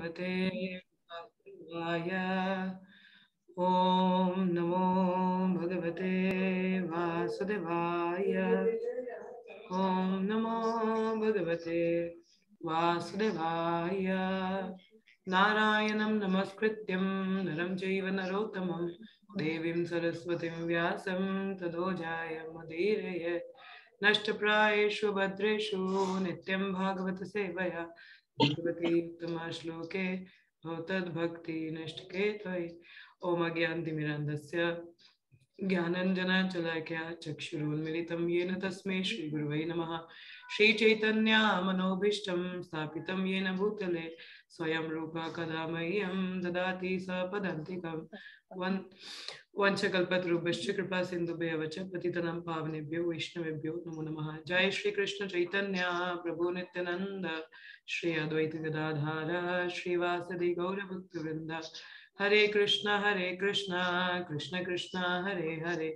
भगवते वासुदेवाय। ओम नमो भगवते वासुदेवाय। ओम नमो भगवते वासुदेवाय। नारायणं नमस्कृत्यं नरं चैव नरोत्तमं देवीं सरस्वतीं व्यासं ततो जयमुदीरये। नष्टप्रायेषु भद्रेषु नित्यं भागवत सेवया भगवती उत्तमा श्लोके भवतद्भक्ति नष्टके त्वयि। ओम अज्ञानतिमिरान्धस्य ज्ञानञ्जनाशलाकया चक्षुरुन्मिलितं येन तस्मै श्रीगुरुवे नमः। श्रीचैतन्यमनोभीष्टं स्थापितं येन भूतले स्वयं रूपा कदा मह्यं ददाति सपदान्तिकं। वंशकल्पतरुभ्यश्च कृपा सिन्धुभ्यः च पतितनां पावनेभ्यो वैष्णवेभ्यो नमो नमः। जय श्री कृष्ण चैतन्य प्रभु नित्यानंद श्री अद्वैत गदाधर श्रीवासदि गौरभक्तवृंद। हरे कृष्णा कृष्ण कृष्ण हरे हरे,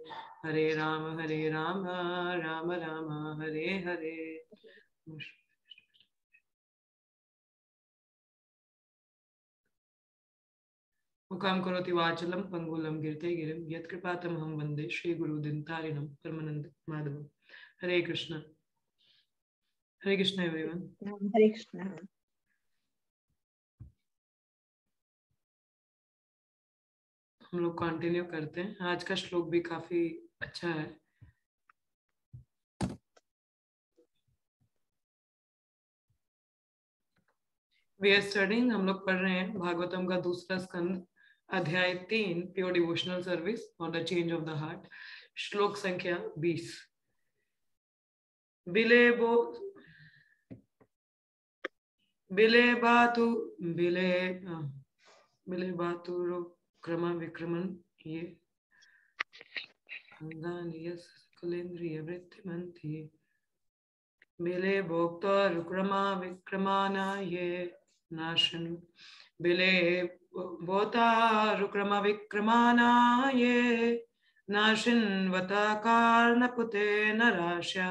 हरे राम राम राम हरे हरे। मुखां करोति वाचलं पंगुलं गिरते गिरिं यत्कृपातमहं वन्दे श्रीगुरुदिनतारिणं परमानंद माधवम्। हरे कृष्णा एवरीवन। हरे कृष्णा। हम लोग कंटिन्यू करते हैं। आज का श्लोक भी काफी अच्छा है। वी आर स्टडिंग, हम लोग पढ़ रहे हैं भागवतम का दूसरा स्कंद अध्याय 3 प्योर डिवोशनल सर्विस और the change of the heart. श्लोक संख्या 20। बिले बातु क्रम विक्रमण ये कुलेन्द्रिय वृत्तिमंती बिले भोक्ता क्रमा विक्रमाना ये नाशन बिले भोता क्रम विक्रमाना ये नाशिन्वता कार्णपुते नराशा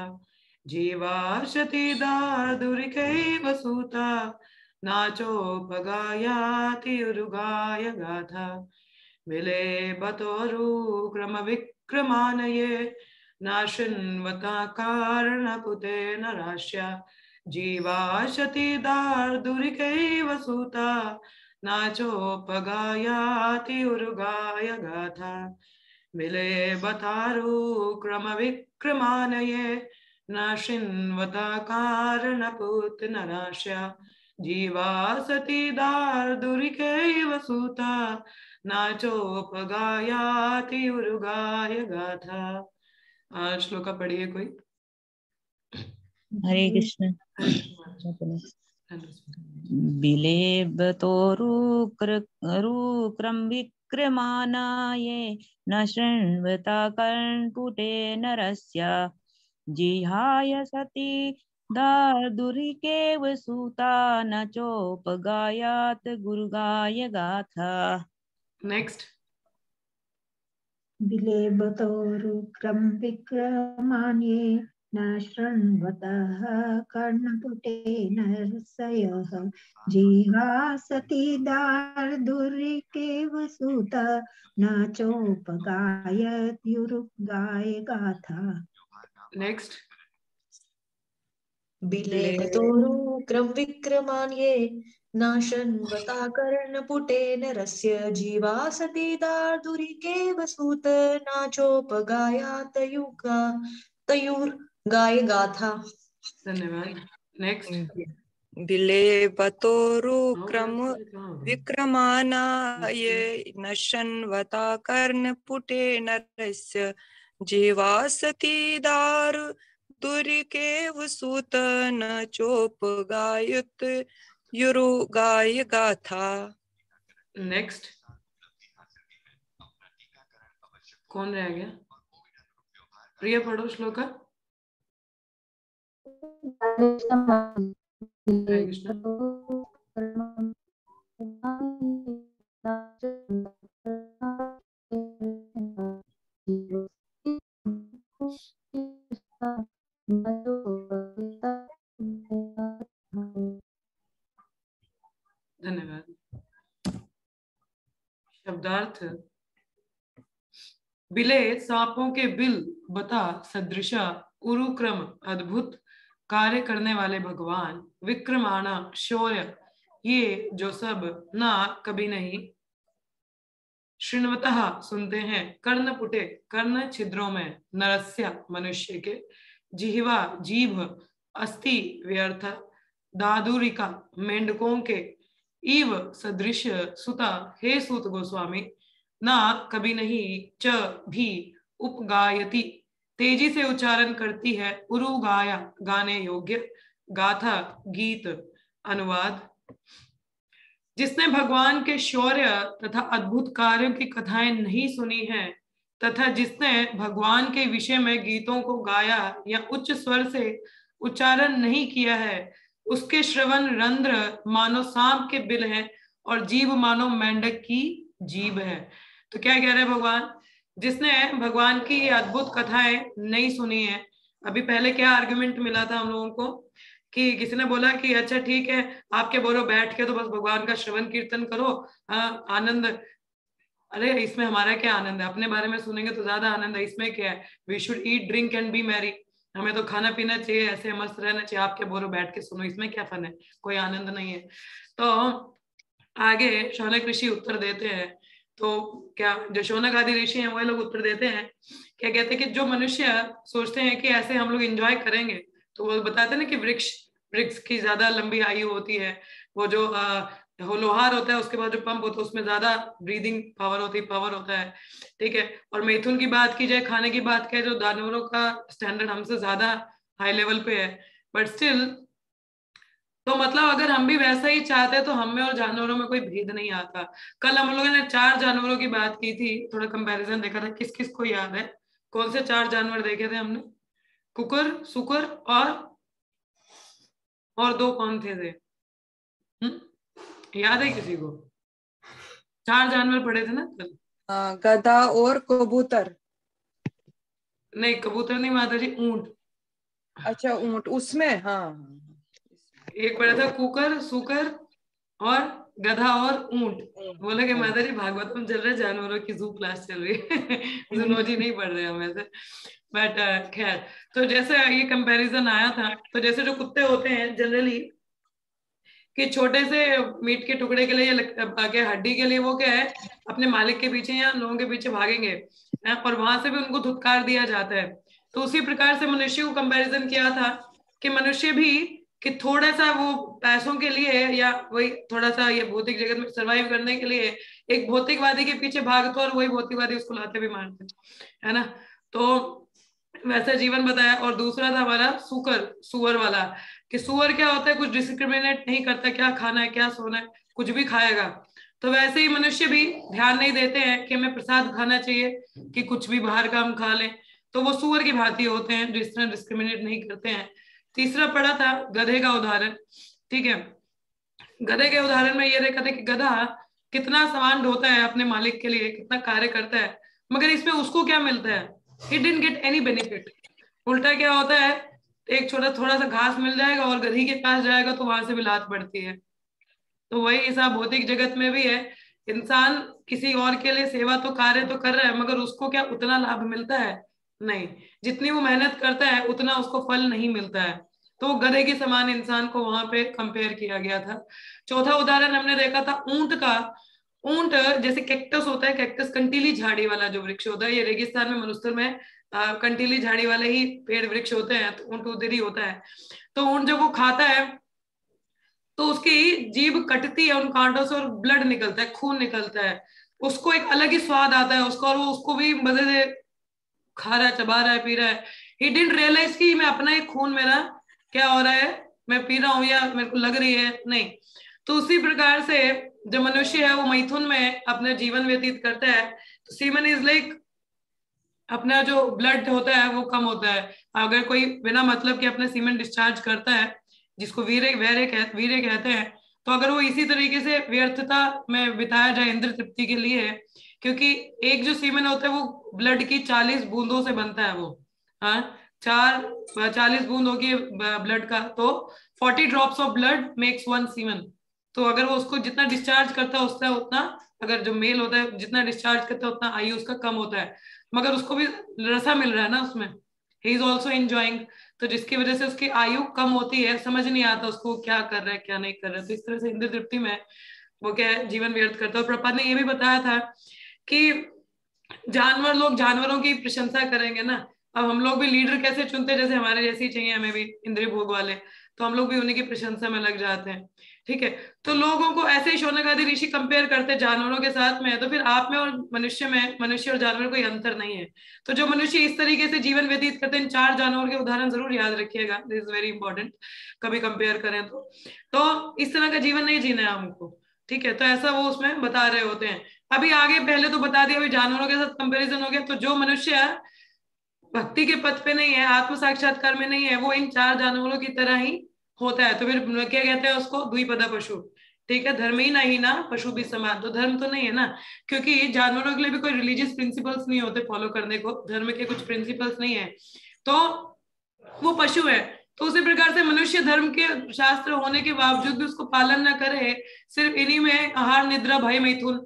जीवाशति दार्दुरिकैव सूता नाचोपगायाति उरुगाय गाथा बिले बतोरु क्रम विक्रमानये नाशिन्वता कारणपुते नराश्या जीवाशति दार्दुरिकैव सूता नाचोपगायाति उरुगाय गाथा बिले बतारु क्रम विक्रमानये नाशिन्वता कारणपुत नराश्या जीवासति दार्दुरिकैव सूता नाचोपगायाति उरुगाय गाथा। श्लोका पढ़िए कोई। हरे कृष्ण। बिलेबतोरुक्रम विक्रमानाये न शृण्वता कर्णपुटे नरस्य जिहाय सती दार्दुरिकेव सूता न चोपगायात गुरुगाय गाथा। नेक्स्ट। बिलेबतोरुक्रम विक्रमान्ये न शृण्वतः कर्णपुटे नरसयः जिहासति दार्दुरिकेव सूता न चोपगायत्युरुगाय गाथा। नेक्स्ट। बिलेबतोरुक्रम विक्रमान्ये नाशन्वता कर्णपुटे नरस्य जीवासति दार्दुरिकेव सूत नाचोपगायातयुगा तयुर्गाय गाथा। धन्यवाद। नेक्स्ट। बिलेबतोरुक्रम विक्रमानाये नशन्वता कर्णपुटे नरस्य जीवासति दार्दुरिकेव सूत न चोपगायत युरुगाय गाथा। नेक्स्ट। कौन रह गया? प्रिय पढ़ो श्लोका। हरे कृष्ण। धन्यवाद। शब्दार्थ। बिले सांपों के बिल बता सदृशा उरुक्रम अद्भुत कार्य करने वाले भगवान विक्रमाणा शौर्य ये जो सब ना कभी नहीं श्रृण्वतः सुनते हैं कर्णपुटे कर्ण छिद्रों में नरस्य मनुष्य के जिह्वा जीभ अस्ति व्यर्थ दादुरिका मेंढकों के इव सदृश सुता हे सूत गोस्वामी ना कभी नहीं च भी उपगायति तेजी से उच्चारण करती है उरुगाया गाने योग्य गाथा गीत अनुवाद। जिसने भगवान के शौर्य तथा अद्भुत कार्यों की कथाएं नहीं सुनी हैं तथा जिसने भगवान के विषय में गीतों को गाया या उच्च स्वर से उच्चारण नहीं किया है उसके श्रवण रंध्र मानो सांप के बिल हैं और जीभ मानो मेंढक की जीभ है। तो क्या कह रहे हैं भगवान, जिसने भगवान की अद्भुत कथाएं नहीं सुनी है। अभी पहले क्या आर्गुमेंट मिला था हम लोगों को कि किसी ने बोला कि अच्छा ठीक है आपके बोलो बैठ के तो बस भगवान का श्रवण कीर्तन करो आनंद। अरे इसमें हमारा क्या आनंद है, अपने बारे में सुनेंगे तो ज्यादा आनंद है। इसमें क्या है, we should eat drink and be merry, हमें तो खाना पीना चाहिए ऐसे मस्त रहना चाहिए। आपके बोलो बैठ के सुनो, इसमें क्या फन है, कोई आनंद नहीं है। तो आगे शौनक ऋषि उत्तर देते हैं। तो क्या जो शौनक आदि ऋषि हैं वही लोग उत्तर देते हैं, क्या कहते हैं कि जो मनुष्य सोचते हैं कि ऐसे हम लोग एंजॉय करेंगे तो वो बताते हैं ना कि वृक्ष की ज्यादा लंबी आयु होती है। वो जो लोहार होता है उसके बाद जो पंप होता है उसमें ज्यादा ब्रीदिंग पावर होता है, ठीक है। और मैथुन की बात की जाए, खाने की बात की जाए, जो जानवरों का स्टैंडर्ड हमसे ज्यादा हाई लेवल पे है, बट स्टिल तो मतलब अगर हम भी वैसा ही चाहते तो हम में और जानवरों में कोई भेद नहीं आता। कल हम लोगों ने 4 जानवरों की बात की थी, थोड़ा कंपैरिजन देखा था। किस किस को याद है कौन से 4 जानवर देखे थे हमने? कुकर, सुकर और 2 कौन थे? याद है किसी को? 4 जानवर पढ़े थे ना कल? गधा और कबूतर। नहीं कबूतर नहीं माता जी, ऊंट। अच्छा ऊंट, उसमें हाँ एक पढ़ा था कुकर, सुकर और गधा और ऊंट। बोले कि माता जी भागवतम चल रहा है, जानवरों की जू क्लास चल रही है जूलॉजी नहीं पढ़ रहे हम ऐसे। बट खैर, तो जैसे ये कंपैरिजन आया था, तो जैसे जो कुत्ते होते हैं जनरली कि छोटे से मीट के टुकड़े के लिए या हड्डी के लिए वो क्या है अपने मालिक के पीछे या लोगों के पीछे भागेंगे और वहां से भी उनको धुतकार दिया जाता है। तो उसी प्रकार से मनुष्य को कंपैरिजन किया था कि मनुष्य भी कि थोड़ा सा वो पैसों के लिए या वही थोड़ा सा ये भौतिक जगत में सरवाइव करने के लिए एक भौतिकवादी के पीछे भागते और वही भौतिकवादी उसको लाते भी मारते, है ना। तो वैसा जीवन बताया। और दूसरा था हमारा सुअर वाला कि सुअर क्या होता है, कुछ डिस्क्रिमिनेट नहीं करता, क्या खाना है क्या सोना है कुछ भी खाएगा। तो वैसे ही मनुष्य भी ध्यान नहीं देते हैं कि हमें प्रसाद खाना चाहिए कि कुछ भी बाहर का हम खा लें, तो वो सुअर की भांति होते हैं जो इस तरह डिस्क्रिमिनेट नहीं करते हैं। तीसरा पढ़ा था गधे का उदाहरण, ठीक है। गधे के उदाहरण में ये देखा था कि गधा कितना सामान ढोता है अपने मालिक के लिए, कितना कार्य करता है, मगर इसमें उसको क्या मिलता है? He didn't get any benefit। उल्टा क्या होता है, एक थोड़ा सा घास मिल जाएगा और गधी के पास जाएगा तो वहां से भी लात पड़ती है। तो वही हिसाब भौतिक जगत में भी है, इंसान किसी और के लिए सेवा तो कार्य तो कर रहा है मगर उसको क्या उतना लाभ मिलता है? नहीं, जितनी वो मेहनत करता है उतना उसको फल नहीं मिलता है। तो गधे के समान इंसान को वहां पे कंपेयर किया गया था। चौथा उदाहरण हमने देखा था ऊंट का। ऊंट जैसे कैक्टस होता है, कैक्टस कंटीली झाड़ी वाला जो वृक्ष होता है, ये रेगिस्तान में मरुस्थल में कंटीली झाड़ी वाले ही पेड़ वृक्ष होते हैं, तो ऊंट उधर ही होता है। तो ऊंट जब वो खाता है तो उसकी जीभ कटती है उन कांटों से और ब्लड निकलता है, खून निकलता है, उसको एक अलग ही स्वाद आता है उसका, और वो उसको भी मजे से खा रहा है, चबा रहा है, पी रहा है। ही डिडंट रियलाइज कि मैं अपना ही खून मेरा क्या हो रहा है, मैं पी रहा हूँ या मेरे को लग रही है, नहीं। तो उसी प्रकार से जो मनुष्य है वो मैथुन में अपना जीवन व्यतीत करता है। तो सीमन इज लाइक अपना जो ब्लड होता है वो कम होता है। अगर कोई बिना मतलब के अपना सीमन डिस्चार्ज करता है, जिसको वीर्य कहते हैं, तो अगर वो इसी तरीके से व्यर्थता में बिताया जाए इंद्र तृप्ति के लिए, क्योंकि एक जो सीमन होता है वो ब्लड की 40 बूंदों से बनता है। वो 40 बूंद होगी ब्लड का, तो 40 drops of blood makes 1 semen. तो अगर वो उसको जितना डिस्चार्ज करता है उससे उतना, अगर जो मेल होता है जितना डिस्चार्ज करता है उतना आयु उसका कम होता है, मगर उसको भी रसा मिल रहा है ना उसमें, ही इज ऑल्सो एंजॉइंग, तो जिसकी वजह से उसकी आयु कम होती है, समझ नहीं आता उसको क्या कर रहा है क्या नहीं कर रहा है। तो इस तरह से इंद्रिय तृप्ति में वो क्या है, जीवन व्यर्थ करता है। और प्रभुपाद ने ये भी बताया था कि जानवर लोग जानवरों की प्रशंसा करेंगे ना, अब हम लोग भी लीडर कैसे चुनते हैं, जैसे हमारे जैसे ही चाहिए हमें भी इंद्रिय भोग वाले, तो हम लोग भी उन्हीं की प्रशंसा में लग जाते हैं। ठीक है, तो लोगों को ऐसे ही शौनक आदि ऋषि कंपेयर करते हैं जानवरों के साथ में, तो फिर आप में और मनुष्य में, मनुष्य और जानवर कोई अंतर नहीं है। तो जो मनुष्य इस तरीके से जीवन व्यतीत करते हैं, इन 4 जानवरों के उदाहरण जरूर याद रखिएगा, दिस इज वेरी इंपॉर्टेंट, कभी कंपेयर करें तो इस तरह का जीवन नहीं जीना है हमको। ठीक है, तो ऐसा वो उसमें बता रहे होते हैं। अभी आगे पहले तो बता दिया, अभी जानवरों के साथ कंपैरिजन हो गया। तो जो मनुष्य भक्ति के पथ पे नहीं है, आत्म साक्षात्कार में नहीं है, वो इन 4 जानवरों की तरह ही होता है। तो फिर क्या कहते हैं उसको, द्विपदा पशु। ठीक है, धर्म ही नहीं ना पशु भी समान, तो धर्म तो नहीं है ना, क्योंकि जानवरों के लिए भी कोई रिलीजियस प्रिंसिपल्स नहीं होते फॉलो करने को, धर्म के कुछ प्रिंसिपल्स नहीं है, तो वो पशु है। तो उसी प्रकार से मनुष्य धर्म के शास्त्र होने के बावजूद भी उसको पालन न करे, सिर्फ इन्हीं में आहार निद्रा भय मैथुन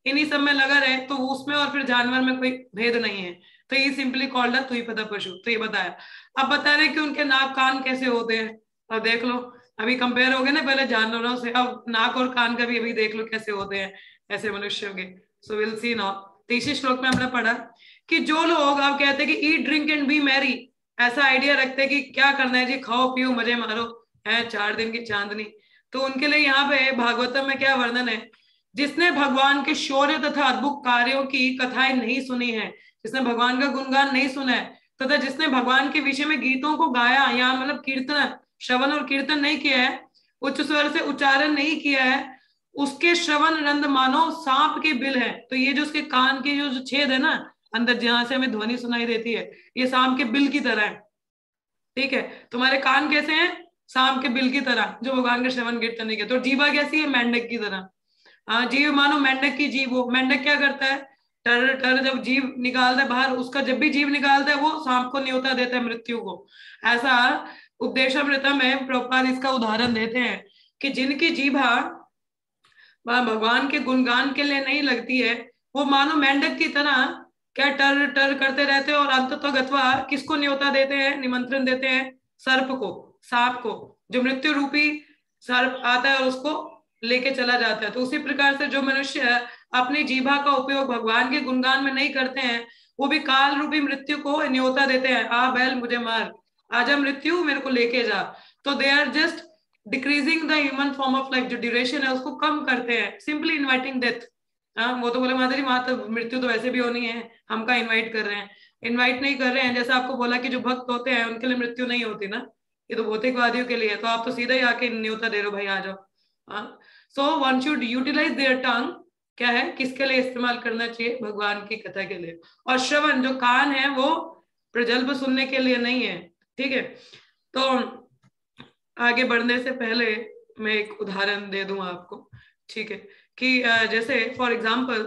इन्हीं सब में लगा रहे, तो उसमें और फिर जानवर में कोई भेद नहीं है। तो ये सिंपली कॉल्ड है द्विपदा पशु। तो ये बताया। अब बता रहे कि उनके नाक कान कैसे होते हैं। अब देख लो, अभी कंपेयर हो गए ना पहले जानवरों से, अब नाक और कान का भी अभी देख लो कैसे होते हैं ऐसे मनुष्यों के। So will see now. तीसरे श्लोक में हमने पढ़ा कि जो लोग आप कहते हैं कि ईट ड्रिंक एंड बी मैरी, ऐसा आइडिया रखते हैं कि क्या करना है जी, खाओ पियो मजे मारो, है 4 दिन की चांदनी, तो उनके लिए यहाँ पे भागवतम में क्या वर्णन है, जिसने भगवान के शौर्य तथा अद्भुत कार्यों की कथाएं नहीं सुनी है, जिसने भगवान का गुणगान नहीं सुना है, तथा जिसने भगवान के विषय में गीतों को गाया, या मतलब कीर्तन श्रवण और कीर्तन नहीं किया है, उच्च स्वर से उच्चारण नहीं किया है, उसके श्रवण रंध मानो सांप के बिल है। तो ये जो उसके कान के जो छेद है ना अंदर, जहां से हमें ध्वनि सुनाई देती है, ये सांप के बिल की तरह है। ठीक है, तुम्हारे कान कैसे हैं, सांप के बिल की तरह, जो भगवान के श्रवण कीर्तन नहीं किया। तो जीवा कैसी है, मेंढक की तरह। हाँ, जीव मानो मेंढक की जीव हो। मेंढक क्या करता है, टर टर जब जीव निकालता है बाहर, उसका जब भी जीव निकालता है वो सांप को न्योता देता है मृत्यु को। ऐसा उपदेशामृतम में प्रभुपाद इसका उदाहरण देते हैं कि जिनकी जीभा भगवान के गुणगान के लिए नहीं लगती है, वो मानो मेंढक की तरह क्या टर टर करते रहते हैं, और अंततः गत्वा किसको न्योता देते हैं, निमंत्रण देते हैं, सर्प को, सांप को, जो मृत्यु रूपी सर्प आता है और उसको लेके चला जाता है। तो उसी प्रकार से जो मनुष्य अपनी जीभा का उपयोग भगवान के गुणगान में नहीं करते हैं, वो भी काल रूपी मृत्यु को न्योता देते हैं, आ बैल मुझे मार, आजा मृत्यु मेरे को लेके जा। तो they are just decreasing the human form of life, जो ड्यूरेशन है उसको कम करते हैं, सिंपली इन्वाइटिंग डेथ। वो तो बोले माता जी वहां तो मृत्यु तो वैसे भी होनी है, हम का इन्वाइट कर रहे हैं, इन्वाइट नहीं कर रहे हैं। जैसा आपको बोला कि जो भक्त होते हैं उनके लिए मृत्यु नहीं होती ना, ये तो भौतिकवादियों के लिए, तो आप तो सीधा ही आके न्योता दे रहे हो, भाई आ जाओ। So one should utilize their tongue, क्या है, किसके लिए इस्तेमाल करना चाहिए, भगवान की कथा के लिए। और श्रवण जो कान है वो प्रजल्प सुनने के लिए नहीं है। ठीक है, तो आगे बढ़ने से पहले मैं एक उदाहरण दे दूं आपको। ठीक है, कि जैसे फॉर एग्जाम्पल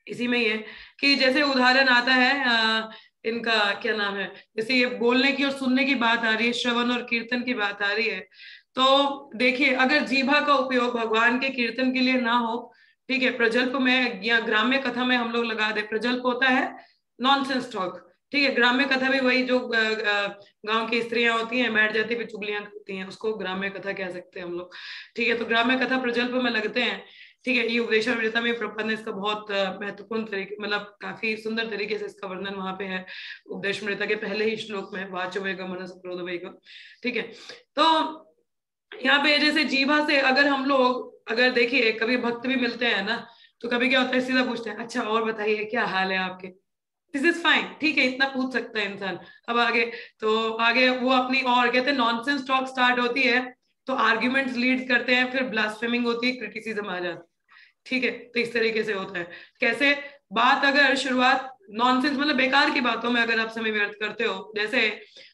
इसी में ही है कि जैसे उदाहरण आता है इनका क्या नाम है, जैसे ये बोलने की और सुनने की बात आ रही है, श्रवण और कीर्तन की बात आ रही है। तो देखिए, अगर जीभा का उपयोग भगवान के कीर्तन के लिए ना हो, ठीक है, प्रजल्प में या ग्राम्य कथा में हम लोग लगा दे, प्रजल्प होता है नॉनसेंस टॉक। ठीक है, ग्राम्य कथा भी वही जो गांव की स्त्रियां होती हैं बैठ जाती है चुगलियां करती हैं, उसको ग्राम्य कथा कह सकते हैं हम लोग। ठीक है, तो ग्राम्य कथा प्रजल्प में लगते हैं। ठीक है, ये उपदेशामृता में प्रभुपाद ने इसका बहुत महत्वपूर्ण तरीके, मतलब काफी सुंदर तरीके से इसका वर्णन वहां पे है उपदेशामृता के पहले ही श्लोक में, वाचो वेगम मनस क्रोध वेगम। ठीक है, तो यहाँ पे जैसे जीभा से अगर हम लोग अगर देखिए, कभी भक्त भी मिलते हैं ना, तो कभी क्या होता है, सीधा पूछते हैं अच्छा और बताइए क्या हाल है आपके, दिस इज फाइन। ठीक है, इतना पूछ सकता है इंसान। अब आगे तो आगे वो अपनी और कहते हैं नॉनसेंस टॉक स्टार्ट होती है, तो आर्ग्यूमेंट्स लीड करते हैं, फिर ब्लास्फेमिंग होती है, क्रिटिसिज्म आ जाती है। ठीक है, तो इस तरीके से होता है। कैसे बात अगर शुरुआत नॉनसेंस मतलब बेकार की बातों में अगर आप समय व्यर्थ करते हो, जैसे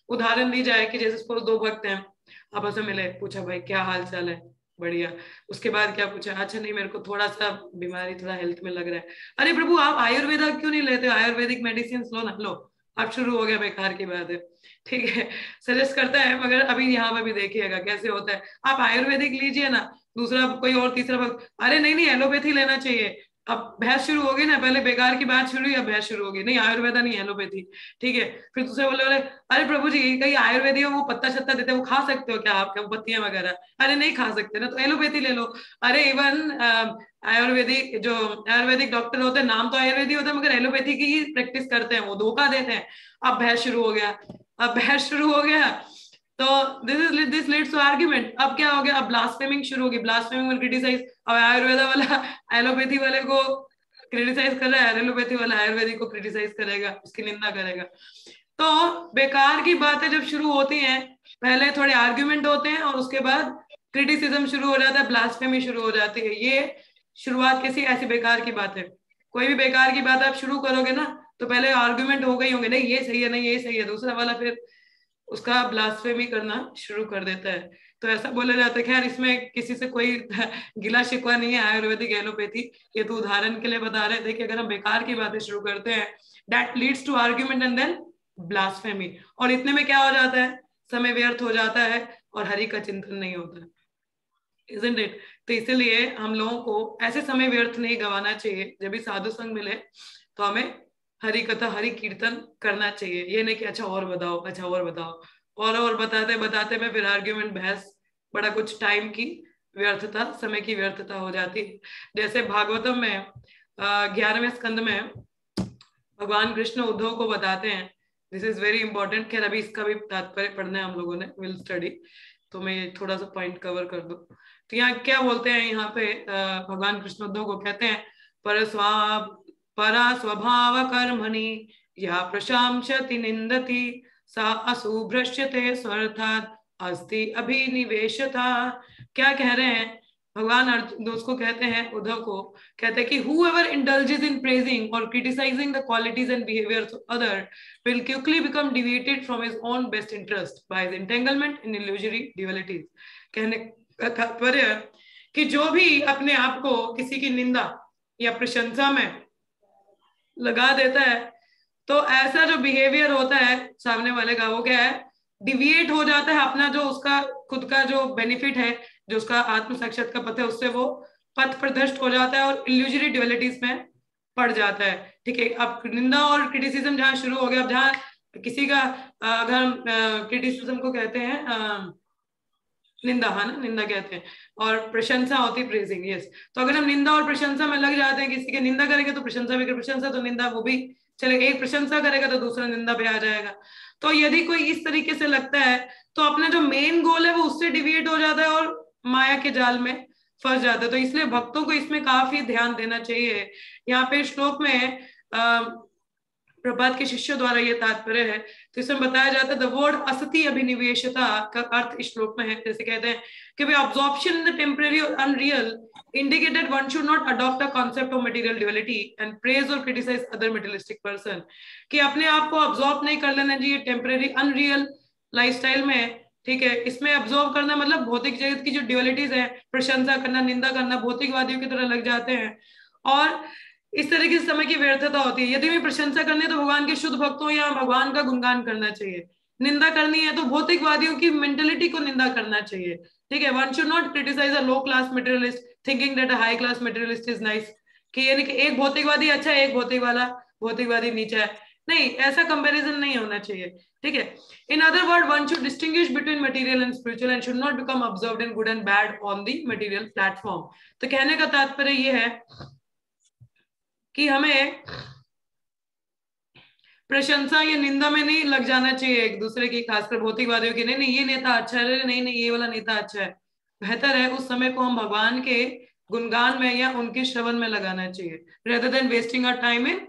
उदाहरण दी जाए कि जैसे सपोज 2 भक्त हैं, आपस में मिले, पूछा भाई क्या हाल चाल है, बढ़िया। उसके बाद क्या पूछा, अच्छा नहीं मेरे को थोड़ा सा बीमारी, थोड़ा हेल्थ में लग रहा है। अरे प्रभु आप आयुर्वेदा क्यों नहीं लेते, आयुर्वेदिक मेडिसिन लो ना, लो अब शुरू हो गया बेकार की बात है, ठीक है। सजेस्ट करता है, मगर अभी यहाँ पे भी देखिएगा कैसे होता है। आप आयुर्वेदिक लीजिए ना, दूसरा कोई और तीसरा अरे नहीं नहीं एलोपैथी लेना चाहिए। अब बहस शुरू होगी ना, पहले बेकार की बात शुरू हुई, अब बहस शुरू होगी, नहीं आयुर्वेदा नहीं एलोपैथी, ठीक है। फिर दूसरे बोले अरे प्रभु जी कहीं आयुर्वेदी वो पत्ता शत्ता देते हैं, वो खा सकते हो क्या आप, क्या पत्तियां वगैरह? अरे नहीं खा सकते ना, तो एलोपैथी ले लो। अरे इवन आयुर्वेदिक जो आयुर्वेदिक डॉक्टर होते हैं, नाम तो आयुर्वेदी होता है मगर एलोपैथी की ही प्रैक्टिस करते हैं, वो धोखा देते हैं। अब बहस शुरू हो गया, अब बहस शुरू हो गया, तो दिस लीड्स टू आर्ग्यूमेंट। अब क्या हो गया, अब ब्लास्फेमिंग शुरू होगी, ब्लास्फेमिंग विल क्रिटिसाइज। अब आयुर्वेदा वाला एलोपैथी वाले को क्रिटिसाइज कर रहा है, एलोपैथी वाला आयुर्वेदिक को क्रिटिसाइज करेगा, उसकी निंदा करेगा। तो बेकार की बातें जब शुरू होती हैं, पहले थोड़े आर्ग्यूमेंट होते हैं और उसके बाद क्रिटिसिज्म शुरू हो जाता है, ब्लास्फेमी शुरू हो जाती है। ये शुरुआत किसी ऐसी बेकार की बात है। कोई भी बेकार की बात आप शुरू करोगे ना, तो पहले आर्ग्यूमेंट हो गई होंगे, नहीं ये सही है, नहीं ये सही है, दूसरा वाला फिर उसका ब्लास्फेमी करना शुरू कर देता है। तो ऐसा बोला जाता है। खैर इसमें किसी से कोई गिला शिकवा नहीं है, आयुर्वेदिक एलोपैथी, ये तो उदाहरण के लिए बता रहे थे कि अगर हम बेकार की बातें शुरू करते हैं, that leads to argument and then blasphemy, और इतने में क्या हो जाता है, समय व्यर्थ हो जाता है और हरि का चिंतन नहीं होता है, isn't it? तो इसलिए हम लोगों को ऐसे समय व्यर्थ नहीं गवाना चाहिए। जब भी साधु संग मिले तो हमें हरि कथा हरि कीर्तन करना चाहिए। ये नहीं कि अच्छा और बताओ, अच्छा और बताओ, और बताते बताते में फिर आर्ग्यूमेंट, बहस, बड़ा कुछ टाइम की व्यर्थता, समय की व्यर्थता हो जाती है। जैसे भागवतम में 11वें स्कंद में भगवान कृष्ण उद्धव को बताते हैं, दिस इज वेरी इंपॉर्टेंट। खैर अभी इसका भी तात्पर्य पढ़ना है हम लोगों ने, विल स्टडी, तो मैं थोड़ा सा पॉइंट कवर कर दूं। तो यहाँ क्या बोलते हैं, यहाँ पे भगवान कृष्ण उद्धव को कहते हैं, परा स्वभाव कर्मणि या प्रशंसति निंदति सा असुभ्रश्यते स्वर्थात् अस्ति अभिनिवेशता। क्या कह रहे हैं भगवान अर्जुन, उसको कहते हैं उद्धव को, कहते हैं कि whoever indulges in praising or criticizing the qualities and behaviors of other will quickly become deviated from his own best interest by his entanglement in illusory dualities। कहने का तात्पर्य कि जो भी अपने आप को किसी की निंदा या प्रशंसा में लगा देता है, तो ऐसा जो बिहेवियर होता है सामने वाले का, वो क्या है, डिविएट हो जाता है अपना, जो उसका खुद का जो बेनिफिट है, जो उसका आत्म साक्षात्कार पथ है, उससे वो पथ प्रदर्शित हो जाता है और इल्यूजरी ड्युअलिटीज में पड़ जाता है। ठीक है, अब निंदा और क्रिटिसिज्म जहां शुरू हो गया, अब जहां किसी का अगर हम क्रिटिसिज्म को कहते हैं निंदा, है ना, निंदा कहते हैं, और प्रशंसा होती है प्रेजिंग, यस। तो अगर हम निंदा और प्रशंसा में लग जाते हैं, किसी की निंदा करेंगे तो प्रशंसा भी, प्रशंसा तो निंदा वो भी चलेगा, एक प्रशंसा करेगा तो दूसरा निंदा पे आ जाएगा। तो यदि कोई इस तरीके से लगता है तो अपना जो मेन गोल है वो उससे डिविएट हो जाता है और माया के जाल में फंस जाता है। तो इसलिए भक्तों को इसमें काफी ध्यान देना चाहिए। यहाँ पे श्लोक में प्रभात के शिष्यों द्वारा ये तात्पर्य है, तो इसमें बताया जाता है द वर्ड असति अभिनिवेशता का अर्थ इस श्लोक में है, जैसे कहते हैं कि absorption in the temporary or unreal indicated one should not adopt a concept of material duality and praise or criticize other materialistic person। कि अपने आप को अब्जॉर्ब नहीं कर लेना चाहिए टेम्परेरी अनरियल लाइफस्टाइल में, ठीक है। इसमें अब्जॉर्ब करना मतलब भौतिक जगत की जो ड्युअलिटीज है, प्रशंसा करना, निंदा करना, भौतिकवादियों की तरह लग जाते हैं और इस तरीके से समय की व्यर्थता होती है। यदि भी प्रशंसा करनी है तो भगवान के शुद्ध भक्तों या भगवान का गुणगान करना चाहिए, निंदा करनी है तो भौतिकवादियों की मेंटेलिटी को निंदा करना चाहिए, ठीक है। One should not criticise a low class materialist thinking that a high class materialist is nice, कि यानी कि एक भौतिकवादी अच्छा है, एक भौतिकवादी नीचा है, नहीं, ऐसा कंपैरिजन नहीं होना चाहिए, ठीक है। In other word one should distinguish between material and spiritual and should not become absorbed in good and bad on the material platform. तो कहने का तात्पर्य ये है कि हमें प्रशंसा या निंदा में नहीं लग जाना चाहिए एक दूसरे की, खासकर भौतिकवादियों की। नहीं ये नेता अच्छा है, नहीं ये वाला नेता अच्छा है। बेहतर है उस समय को हम भगवान के गुणगान में या उनके श्रवण में लगाना चाहिए, rather than wasting our time in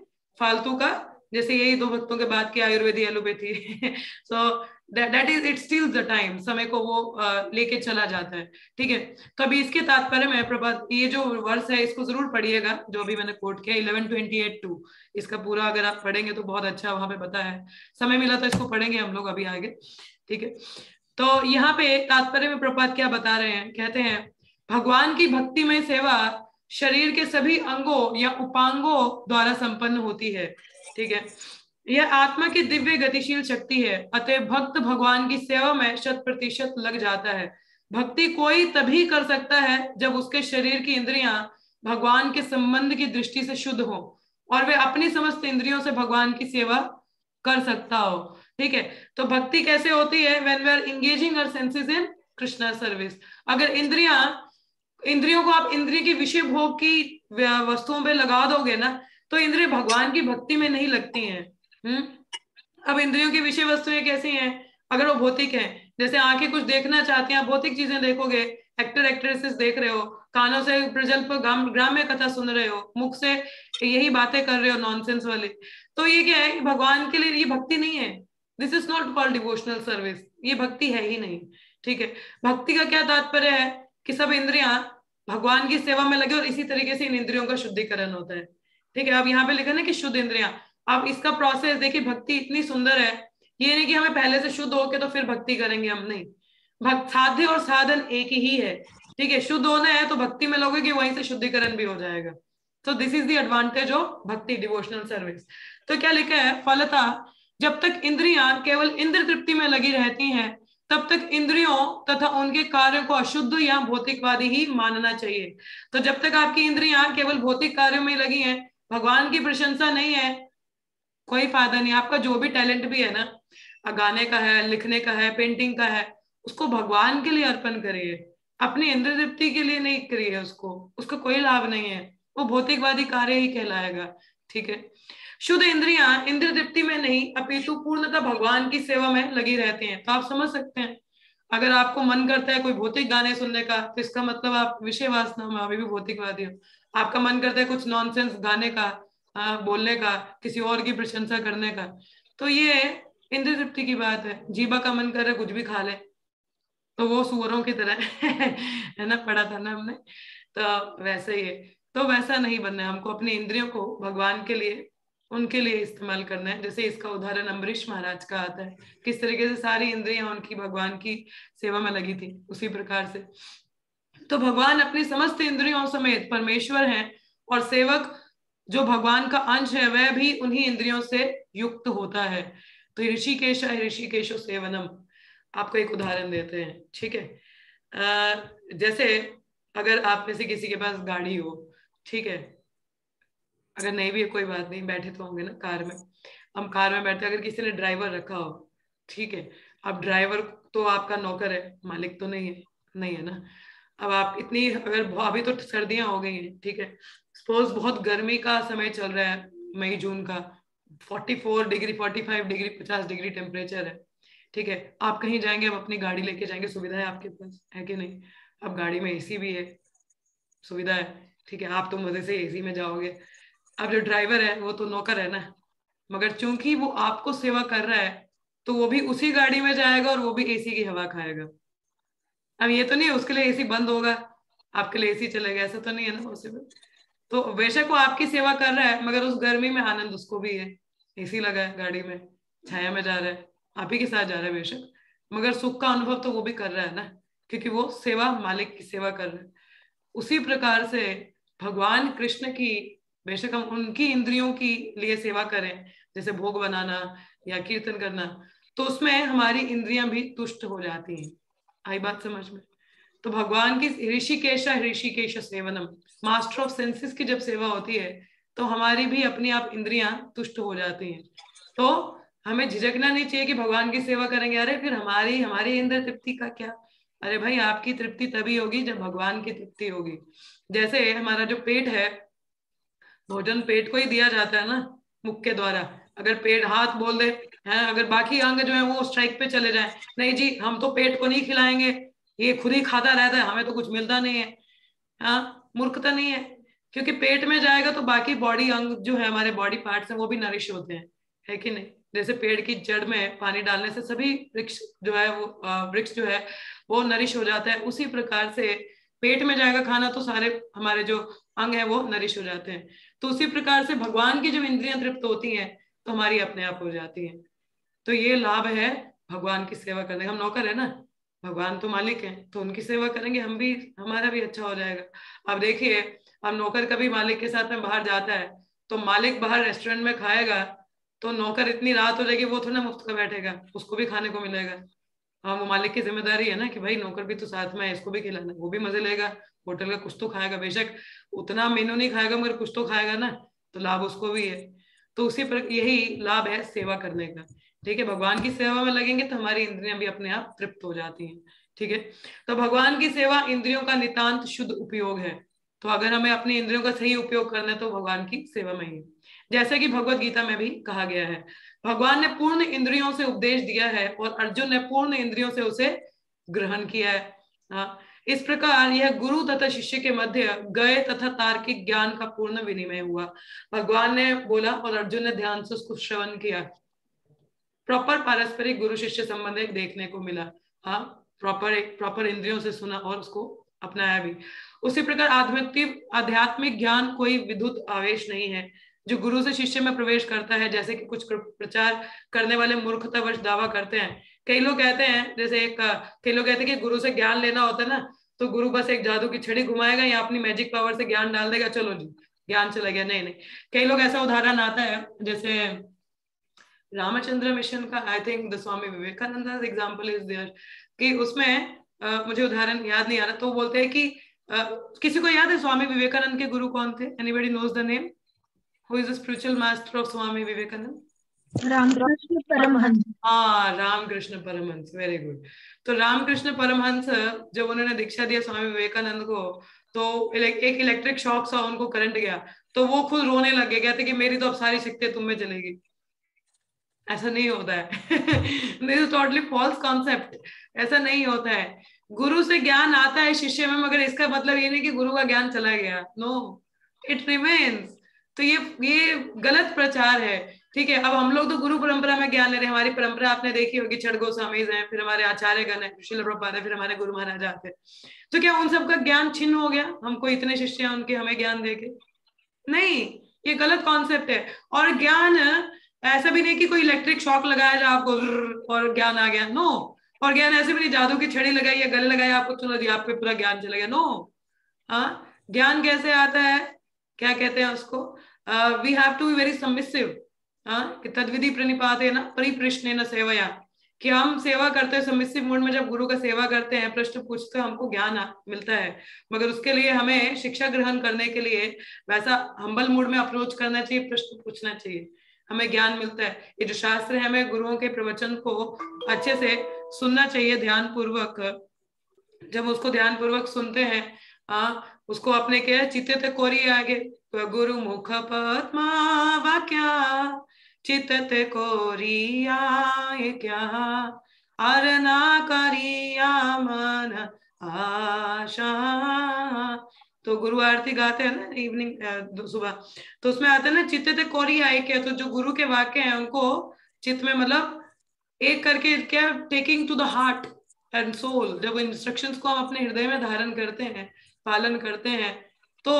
फालतू का, जैसे यही दो भक्तों के बात की आयुर्वेदी allopathy. So that is it steals the time, समय को वो लेके चला जाता है, ठीक है। तो अभी इसके तात्पर्य में प्रभात, ये जो वर्ष है इसको जरूर पढ़िएगा, जो अभी मैंने कोट किया 11:28 इसका पूरा अगर आप पढ़ेंगे तो बहुत अच्छा वहां पे बताया है। समय मिला तो इसको पढ़ेंगे हम लोग अभी आगे, ठीक है। तो यहाँ पे तात्पर्य में प्रभात क्या बता रहे हैं, कहते हैं भगवान की भक्तिमय सेवा शरीर के सभी अंगों या उपांगों द्वारा संपन्न होती है, ठीक है। यह आत्मा की दिव्य गतिशील शक्ति है, अतः भक्त भगवान की सेवा में 100% लग जाता है। भक्ति कोई तभी कर सकता है जब उसके शरीर की इंद्रियां भगवान के संबंध की दृष्टि से शुद्ध हो और वे अपनी समस्त इंद्रियों से भगवान की सेवा कर सकता हो। ठीक है, तो भक्ति कैसे होती है? When we are engaging our senses in Krishna service. अगर इंद्रियों को आप इंद्रिय की विषय भोग की वस्तुओं पे लगा दोगे ना, तो इंद्रिय भगवान की भक्ति में नहीं लगती हैं। अब इंद्रियों की विषय वस्तुएं कैसी हैं? अगर वो भौतिक हैं, जैसे आंखें कुछ देखना चाहती हैं, आप भौतिक चीजें देखोगे, एक्टर एक्ट्रेसेस देख रहे हो, कानों से प्रजल्प ग्राम्य कथा सुन रहे हो, मुख से यही बातें कर रहे हो नॉनसेंस वाली, तो ये क्या है? भगवान के लिए ये भक्ति नहीं है। This is not called devotional service, ये भक्ति है ही नहीं। ठीक है, भक्ति का क्या तात्पर्य है? कि सब इंद्रियां भगवान की सेवा में लगे और इसी तरीके से इन इंद्रियों का शुद्धिकरण होता है। ठीक है, अब यहाँ पे लिखा ना कि शुद्ध इंद्रियां। अब इसका प्रोसेस देखिए, भक्ति इतनी सुंदर है। ये नहीं कि हमें पहले से शुद्ध होके तो फिर भक्ति करेंगे, हम नहीं। भक्त साध्य और साधन एक ही है। ठीक है, शुद्ध होना है तो भक्ति में लोगे कि वहीं से शुद्धिकरण भी हो जाएगा। तो this is the advantage of भक्ति, डिवोशनल सर्विस। तो क्या लिखा है? फलतः जब तक इंद्रियां केवल इंद्र तृप्ति में लगी रहती हैं, तब तक इंद्रियों तथा उनके कार्यों को अशुद्ध या भौतिकवादी ही मानना चाहिए। तो जब तक आपकी इंद्रियां केवल भौतिक कार्यों में लगी हैं, भगवान की प्रशंसा नहीं है, कोई फायदा नहीं। आपका जो भी टैलेंट भी है ना, गाने का है, लिखने का है, पेंटिंग का है, उसको भगवान के लिए अर्पण करिए, अपनी इंद्र तृप्ति के लिए नहीं करिए। उसको कोई लाभ नहीं है, वो भौतिकवादी कार्य ही कहलाएगा। ठीक है, शुद्ध इंद्रियां इंद्र तृप्ति में नहीं अपितु पूर्णतः भगवान की सेवा में लगी रहती हैं। तो आप समझ सकते हैं, अगर आपको मन करता है कोई भौतिक गाने सुनने का, तो इसका मतलब आप विषय वासना में अभी भी भौतिकवादी हो। आपका मन करता है कुछ नॉनसेंस गाने का, बोलने का, किसी और की प्रशंसा करने का, तो ये इंद्र तृप्ति की बात है। जीवा का मन कर रहा है कुछ भी खा ले, तो वो सुअरों की तरह है ना, पढ़ा था ना हमने, तो वैसे ही है। तो वैसा नहीं बनना है हमको, अपनी इंद्रियों को भगवान के लिए, उनके लिए इस्तेमाल करना है। जैसे इसका उदाहरण अम्बरीश महाराज का आता है, किस तरीके से सारी इंद्रियां उनकी भगवान की सेवा में लगी थी, उसी प्रकार से। तो भगवान अपनी समस्त इंद्रियों समेत परमेश्वर हैं, और सेवक जो भगवान का अंश है वह भी उन्हीं इंद्रियों से युक्त होता है। तो ऋषिकेशो सेवनम, आपको एक उदाहरण देते हैं। ठीक है, जैसे अगर आप में से किसी के पास गाड़ी हो, ठीक है, अगर नहीं भी है कोई बात नहीं, बैठे तो होंगे ना कार में, हम कार में बैठे, अगर किसी ने ड्राइवर रखा हो, ठीक है, अब ड्राइवर तो आपका नौकर है, मालिक तो नहीं है, नहीं है ना। अब आप इतनी, अगर अभी तो सर्दियां हो गई हैं, ठीक है, सपोज बहुत गर्मी का समय चल रहा है, मई जून का, 44 डिग्री 45 डिग्री 50 डिग्री टेम्परेचर है। ठीक है, आप कहीं जाएंगे, अब अपनी गाड़ी लेके जाएंगे, सुविधा है आपके पास, है कि नहीं? अब गाड़ी में एसी भी है, सुविधा है, ठीक है, आप तो मजे से एसी में जाओगे। अब जो ड्राइवर है वो तो नौकर है ना, मगर चूंकि वो आपको सेवा कर रहा है, तो वो भी उसी गाड़ी में जाएगा और वो भी एसी की हवा खाएगा। अब ये तो नहीं उसके लिए एसी बंद होगा, आपके लिए एसी चलेगा, ऐसा तो नहीं है ना पॉसिबल। तो बेशक वो आपकी सेवा कर रहा है, मगर उस गर्मी में आनंद उसको भी है, एसी लगा है गाड़ी में, छाया में जा रहा है, आप ही के साथ जा रहा है बेशक, मगर सुख का अनुभव तो वो भी कर रहा है ना, क्योंकि वो सेवा, मालिक की सेवा कर रहा है। उसी प्रकार से भगवान कृष्ण की, बेशक हम उनकी इंद्रियों की लिए सेवा करें, जैसे भोग बनाना या कीर्तन करना, तो उसमें हमारी इंद्रियां भी तुष्ट हो जाती हैं। आई बात समझ में? तो भगवान की ऋषिकेश सेवनम, मास्टर ऑफ सेंसेस की जब सेवा होती है, तो हमारी भी अपनी आप इंद्रियां तुष्ट हो जाती हैं। तो हमें झिझकना नहीं चाहिए कि भगवान की सेवा करेंगे, अरे फिर हमारी इंद्र तृप्ति का क्या? अरे भाई, आपकी तृप्ति तभी होगी जब भगवान की तृप्ति होगी। जैसे हमारा जो पेट है, भोजन पेट को ही दिया जाता है ना, मुख के द्वारा। अगर पेट हाथ बोल दे है, अगर बाकी अंग जो है वो स्ट्राइक पे चले जाए, नहीं जी हम तो पेट को नहीं खिलाएंगे, ये खुद ही खाता रहता है, हमें तो कुछ मिलता नहीं है, हाँ, मूर्खता नहीं है। क्योंकि पेट में जाएगा तो बाकी बॉडी अंग जो है, हमारे बॉडी पार्ट्स हैं, वो भी नरिश होते हैं, है कि नहीं? जैसे पेड़ की जड़ में पानी डालने से सभी वृक्ष जो है वो वृक्ष जो है वो नरिश हो जाता है, उसी प्रकार से पेट में जाएगा खाना तो सारे हमारे जो अंग है वो नरिश हो जाते हैं। तो उसी प्रकार से भगवान की जब इंद्रियां तृप्त होती हैं, तो हमारी अपने आप हो जाती हैं। तो ये लाभ है भगवान की सेवा करने का। हम नौकर है ना, भगवान तो मालिक है, तो उनकी सेवा करेंगे, हम भी, हमारा भी अच्छा हो जाएगा। अब देखिए, अब नौकर कभी मालिक के साथ में बाहर जाता है, तो मालिक बाहर रेस्टोरेंट में खाएगा, तो नौकर इतनी रात हो जाएगी, वो थोड़ा मुफ्त का बैठेगा, उसको भी खाने को मिलेगा। हाँ, वो मालिक की जिम्मेदारी है ना कि भाई नौकर भी तो साथ में है, इसको भी खिलाना, वो भी मजे लेगा, होटल का कुछ तो खाएगा, बेशक उतना मेनू नहीं खाएगा मगर कुछ तो खाएगा ना, तो लाभ उसको भी है। तो उसी पर यही लाभ है सेवा करने का। ठीक है, भगवान की सेवा में लगेंगे तो हमारी इंद्रियां भी अपने आप तृप्त हो जाती हैं। ठीक है, तो भगवान की सेवा इंद्रियों का नितांत शुद्ध उपयोग है। तो अगर हमें अपनी इंद्रियों का सही उपयोग करना है तो भगवान की सेवा में ही, जैसे कि भगवत गीता में भी कहा गया है, भगवान ने पूर्ण इंद्रियों से उपदेश दिया है और अर्जुन ने पूर्ण इंद्रियों से उसे ग्रहण किया है। हाँ, इस प्रकार यह गुरु तथा शिष्य के मध्य गए तथा तार्किक ज्ञान का पूर्ण विनिमय हुआ। भगवान ने बोला और अर्जुन ने ध्यान से उसको श्रवण किया। प्रॉपर पारस्परिक गुरु शिष्य संबंध एक देखने को मिला। हाँ, प्रॉपर इंद्रियों से सुना और उसको अपनाया भी। उसी प्रकार आध्यात्मिक ज्ञान कोई विद्युत आवेश नहीं है जो गुरु से शिष्य में प्रवेश करता है, जैसे कि कुछ प्रचार करने वाले मूर्खतावश दावा करते हैं। कई लोग कहते हैं, जैसे कई लोग कहते हैं कि गुरु से ज्ञान लेना होता है ना, तो गुरु बस एक जादू की छड़ी घुमाएगा या अपनी मैजिक पावर से ज्ञान डाल देगा, चलो जी ज्ञान चला गया। नहीं नहीं, कई लोग ऐसा उदाहरण आता है, जैसे रामचंद्र मिशन का, I think the Swami Vivekananda example is there, कि उसमें मुझे उदाहरण याद नहीं आ रहा, तो बोलते हैं कि किसी को याद है स्वामी विवेकानंद के गुरु कौन थे? Anybody knows the name? Who is the spiritual master of Swami Vivekananda? Ramakrishna Paramahamsa. हाँ, रामकृष्ण परमहंस, वेरी गुड। तो रामकृष्ण परमहंस जब उन्होंने दीक्षा दिया स्वामी विवेकानंद को, तो एक इलेक्ट्रिक शॉक सा उनको करंट गया, तो वो खुद रोने लग गए, कहते कि मेरी तो अब सारी शक्तियां तुम में चलेगी। ऐसा नहीं होता है। This is totally false concept, ऐसा नहीं होता है। गुरु से ज्ञान आता है शिष्य में, मगर इसका मतलब ये नहीं कि गुरु का ज्ञान चला गया, नो, इट रिमेन्स। तो ये गलत प्रचार है। ठीक है, अब हम लोग तो गुरु परंपरा में ज्ञान ले रहे हैं। हमारी परंपरा आपने देखी होगी, छठ गोस्वामीज हैं, फिर हमारे आचार्यगण हैं, श्रील प्रभुपाद है, फिर हमारे गुरु महाराज आते हैं। तो क्या उन सबका ज्ञान छिन्न हो गया? हमको इतने शिष्य हैं उनके, हमें ज्ञान देके? नहीं, ये गलत कॉन्सेप्ट है। और ज्ञान ऐसा भी नहीं कि कोई इलेक्ट्रिक शॉक लगाया जाए आपको और ज्ञान आ गया, नो। और ज्ञान ऐसे भी नहीं जादू की छड़ी लगाई या गले लगाई आपको, चलो जी आपको पूरा ज्ञान चला गया, नो। हाँ, ज्ञान कैसे आता है? क्या कहते हैं उसको? We have to be very submissive. हाँ, कि तद्विधि प्रणिपाते न परिप्रश्नेन सेवया, कि हम सेवा करते हैं सबमिसिव मूड में। जब गुरु का सेवा करते हैं, प्रश्न पूछते हैं, हमको ज्ञान मिलता है, मगर उसके लिए हमें शिक्षा ग्रहण करने के लिए वैसा हम्बल मूड में अप्रोच करना चाहिए, प्रश्न पूछना चाहिए, हमें ज्ञान मिलता है। ये जो शास्त्र है, हमें गुरुओं के प्रवचन को अच्छे से सुनना चाहिए ध्यान पूर्वक। जब उसको ध्यान पूर्वक सुनते हैं, उसको अपने क्या चित्ते कोरी आगे, गुरु मुख पद्मा वाक्या चित्ते कोरिया क्या अरना करिया मन आशा। तो गुरु आरती गाते हैं ना इवनिंग सुबह, तो उसमें आता है ना चित्ते कोरी आए क्या। तो जो गुरु के वाक्य हैं उनको चित्त में, मतलब एक करके क्या, taking to the heart and soul. जब इंस्ट्रक्शंस को हम अपने हृदय में धारण करते हैं, पालन करते हैं, तो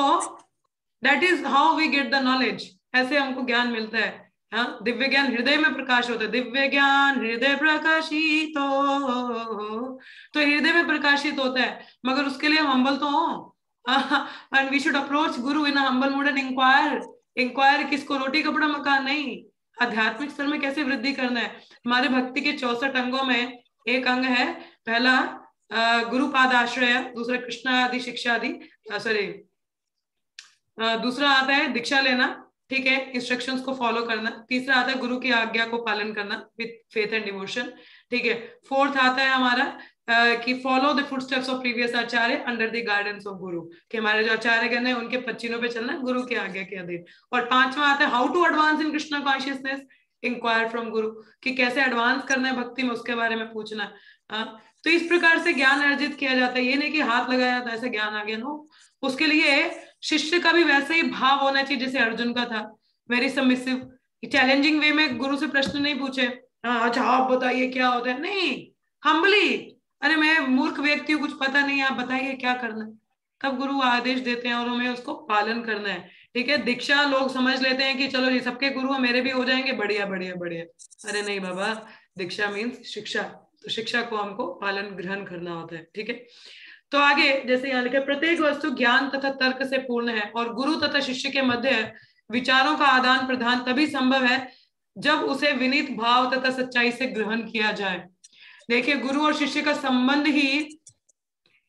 that is how we get the knowledge. ऐसे हमको ज्ञान मिलता है। हाँ, दिव्य ज्ञान हृदय में प्रकाश होता है, दिव्य ज्ञान हृदय प्रकाशित तो हृदय में प्रकाशित होता है, मगर उसके लिए हम हम्बल तो हो। And we should approach guru in humble mood and enquire किसको? रोटी कपड़ा मकान नहीं, आध्यात्मिक स्तर में कैसे वृद्धि करना है। हमारे भक्ति के 64 अंगों में एक अंग है, पहला गुरुपाद आश्रय, दूसरा कृष्ण आदि शिक्षा आदि, सॉरी दूसरा आता है दीक्षा लेना, ठीक है, इंस्ट्रक्शंस को फॉलो करना। तीसरा आता है गुरु की आज्ञा को पालन करना विथ फेथ एंड डिवोशन, ठीक है। फोर्थ आता है हमारा कि follow the footsteps of previous Acharya under the guidance of गुरु, कि हमारे जो आचार्य गण है उनके पच्चीनों पे चलना, गुरु की आज्ञा के अधीन। और पांचवा आता है how to advance in Krishna consciousness, enquire from guru, कि कैसे एडवांस करना है भक्ति में, उसके बारे में पूछना। तो इस प्रकार से ज्ञान अर्जित किया जाता है। ये नहीं कि हाथ लगाया तो ऐसे ज्ञान आ गया, नो। उसके लिए शिष्य का भी वैसे ही भाव होना चाहिए जैसे अर्जुन का था, वेरी सबमिसिव, चैलेंजिंग वे में गुरु से प्रश्न नहीं पूछे, अच्छा आप बताइए क्या होता है, नहीं, हम्बली, अरे मैं मूर्ख व्यक्ति हूँ, कुछ पता नहीं, आप बताइए क्या करना है। तब गुरु आदेश देते हैं और हमें उसको पालन करना है, ठीक है। दीक्षा लोग समझ लेते हैं कि चलो जी सबके गुरु मेरे भी हो जाएंगे, बढ़िया बढ़िया बढ़िया। अरे नहीं बाबा, दीक्षा मीन्स शिक्षा, तो शिक्षा को हमको पालन ग्रहण करना होता है, ठीक है। तो आगे जैसे यहाँ लिखा, प्रत्येक वस्तु ज्ञान तथा तर्क से पूर्ण है और गुरु तथा शिष्य के मध्य विचारों का आदान प्रदान तभी संभव है जब उसे विनीत भाव तथा सच्चाई से ग्रहण किया जाए। देखिए, गुरु और शिष्य का संबंध ही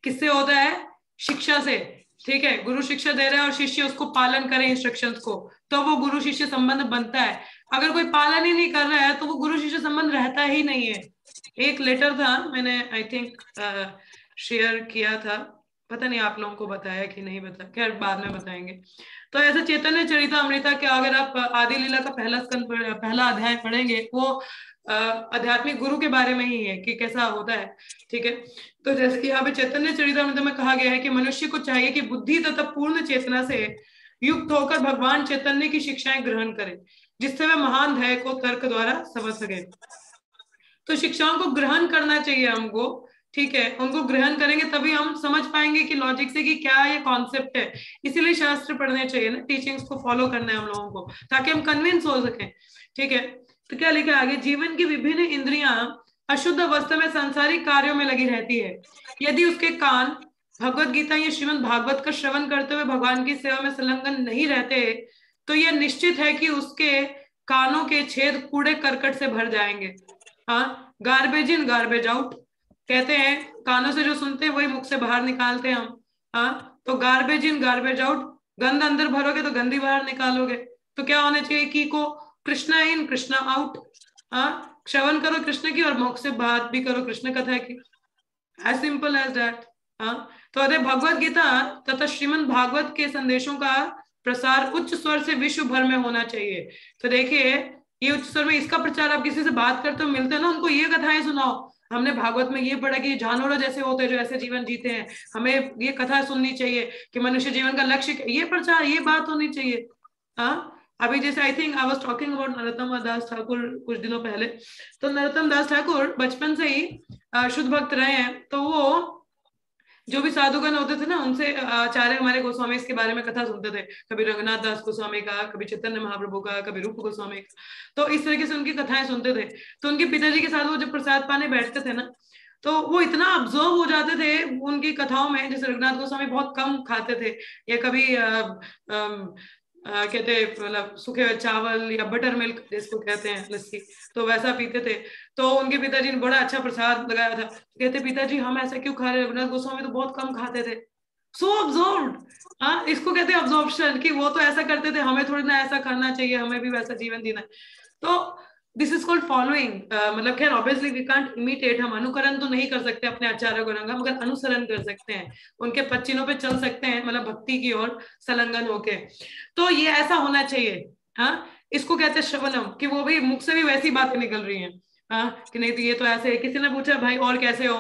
किससे होता है? शिक्षा से। ठीक है, गुरु शिक्षा दे रहा है और शिष्य उसको पालन करे इंस्ट्रक्शंस को, तो वो गुरु शिष्य संबंध बनता है। अगर कोई पालन ही नहीं कर रहा है तो वो गुरु शिष्य संबंध रहता ही नहीं है। एक लेटर था, मैंने आई थिंक शेयर किया था, पता नहीं आप लोगों को बताया कि नहीं बताया, खैर बाद में बताएंगे। तो ऐसा चैतन्य चरितामृता के अगर आप आदि लीला का पहला स्कंद पहला अध्याय पढ़ेंगे, वो आध्यात्मिक गुरु के बारे में ही है कि कैसा होता है। ठीक है, तो जैसे कि यहाँ पे चैतन्य चरितामृत में कहा गया है कि मनुष्य को चाहिए कि बुद्धि तथा पूर्ण चेतना से युक्त होकर भगवान चैतन्य की शिक्षाएं ग्रहण करे, जिससे वह महान ध्येय को तर्क द्वारा समझ सके। तो शिक्षाओं को ग्रहण करना चाहिए हमको। ठीक है, उनको ग्रहण करेंगे तभी हम समझ पाएंगे कि लॉजिक से कि क्या ये कॉन्सेप्ट है। इसीलिए शास्त्र पढ़ने चाहिए ना, टीचिंग्स को फॉलो करना है हम लोगों को, ताकि हम कन्विंस हो सकें। ठीक है, तो क्या लिखा आगे? जीवन की विभिन्न इंद्रियां अशुद्ध अवस्था में सांसारिक कार्यों में लगी रहती है। यदि उसके कान भगवत गीता या श्रीमद् भागवत का श्रवण करते हुए भगवान की सेवा में संलग्न नहीं रहते, तो यह निश्चित है कि उसके कानों के छेद कूड़े करकट से भर जाएंगे। हाँ, गार्बेज इन गार्बेज आउट कहते हैं, कानों से जो सुनते हैं वही मुख से बाहर निकालते हैं हम। हाँ, तो गार्बेज इन गार्बेज आउट, गंद अंदर भरोगे तो गंदी बाहर निकालोगे। तो क्या होना चाहिए? की को कृष्णा इन कृष्णा आउट। हाँ, श्रवण करो कृष्ण की और मुख से बात भी करो कृष्ण कथा की, एज सिंपल एज दैट। हाँ, तो अरे भगवत गीता तथा श्रीमद् भागवत के संदेशों का प्रसार उच्च स्वर से विश्व भर में होना चाहिए। तो देखिए, ये उच्च स्वर में इसका प्रचार, आप किसी से बात करते हो, मिलते हो ना, उनको ये कथाएं सुनाओ, हमने भागवत में ये पढ़ा कि जानवरों जैसे होते हैं जो ऐसे जीवन जीते हैं, हमें ये कथा सुननी चाहिए कि मनुष्य जीवन का लक्ष्य, ये प्रचार, ये बात होनी चाहिए। हाँ, अभी जैसे I think I was talking about Narottam Das Thakur कुछ दिनों पहले। तो नरोत्तम दास ठाकुर बचपन से ही शुद्ध भक्त रहे हैं, तो वो जो भी साधुगण होते थे ना, उनसे आचार्य हमारे गोस्वामी इसके बारे में कथा सुनते थे, कभी रंगनाथ दास गोस्वामी का, कभी चैतन्य महाप्रभु का, कभी रूप गोस्वामी का। तो इस तरीके से उनकी कथाएं सुनते थे। तो उनके पिताजी के साथ वो जब प्रसाद पाने बैठते थे ना, तो वो इतना ऑब्जर्व हो जाते थे उनकी कथाओं में। जैसे रघुनाथ गोस्वामी बहुत कम खाते थे, या कभी कहते मतलब सूखे हुए चावल या बटर मिल्क जिसको कहते हैं लस्सी, तो वैसा पीते थे। तो उनके पिताजी ने बड़ा अच्छा प्रसाद लगाया था, कहते पिताजी हम ऐसा क्यों खा रहे हैं, रघुनाथ गोस्वामी तो बहुत कम खाते थे। सो ऑब्जर्व्ड। हाँ, इसको कहते हैं ऑब्जॉर्प्शन, कि वो तो ऐसा करते थे, हमें थोड़ी ना ऐसा करना चाहिए, हमें भी वैसा जीवन जीना है। तो दिस इज कॉल्ड फॉलोइंग। मतलब खैर ऑब्वियसली वी कांट इमिटेट, हम अनुकरण तो नहीं कर सकते अपने आचार्य गौरंगा, मगर अनुसरण कर सकते हैं, उनके पच्चीनों पे चल सकते हैं, मतलब भक्ति की ओर संलग्न होके। तो ये ऐसा होना चाहिए। हाँ, इसको कहते हैं श्रवणम, कि वो भी मुख से भी वैसी बातें निकल रही हैं। हाँ, कि नहीं तो ये तो ऐसे है। किसी ने पूछा भाई और कैसे हो,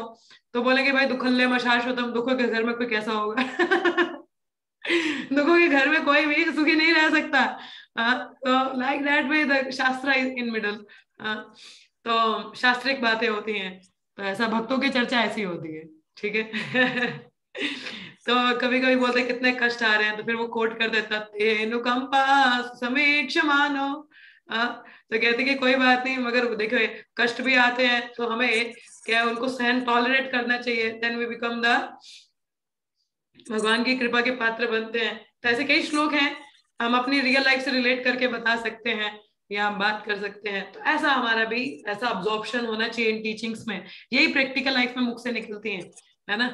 तो बोलेंगे भाई दुखल्ले मशाश्वतम, दुखों के घर में कोई कैसा होगा दुखों के घर में कोई भी सुखी नहीं रह सकता। तो लाइक दैट वे द शास्त्र इज इन मिडल। तो शास्त्रिक बातें होती हैं, तो ऐसा भक्तों की चर्चा ऐसी होती है। ठीक है तो कभी कभी बोलते कितने कष्ट आ रहे हैं, तो फिर वो कोट कर देता तेनुकंपा समीक्ष मानो। तो कहते कि कोई बात नहीं, मगर देखो कष्ट भी आते हैं तो हमें क्या उनको सहन टॉलरेट करना चाहिए, देन वी बिकम द भगवान की कृपा के पात्र बनते हैं। तो ऐसे कई श्लोक हैं, हम अपनी रियल लाइफ से रिलेट करके बता सकते हैं या हम बात कर सकते हैं। तो ऐसा हमारा भी ऐसा अब्जॉर्प्शन होना चाहिए इन टीचिंग्स में, यही प्रैक्टिकल लाइफ में मुख से निकलती हैं, है ना।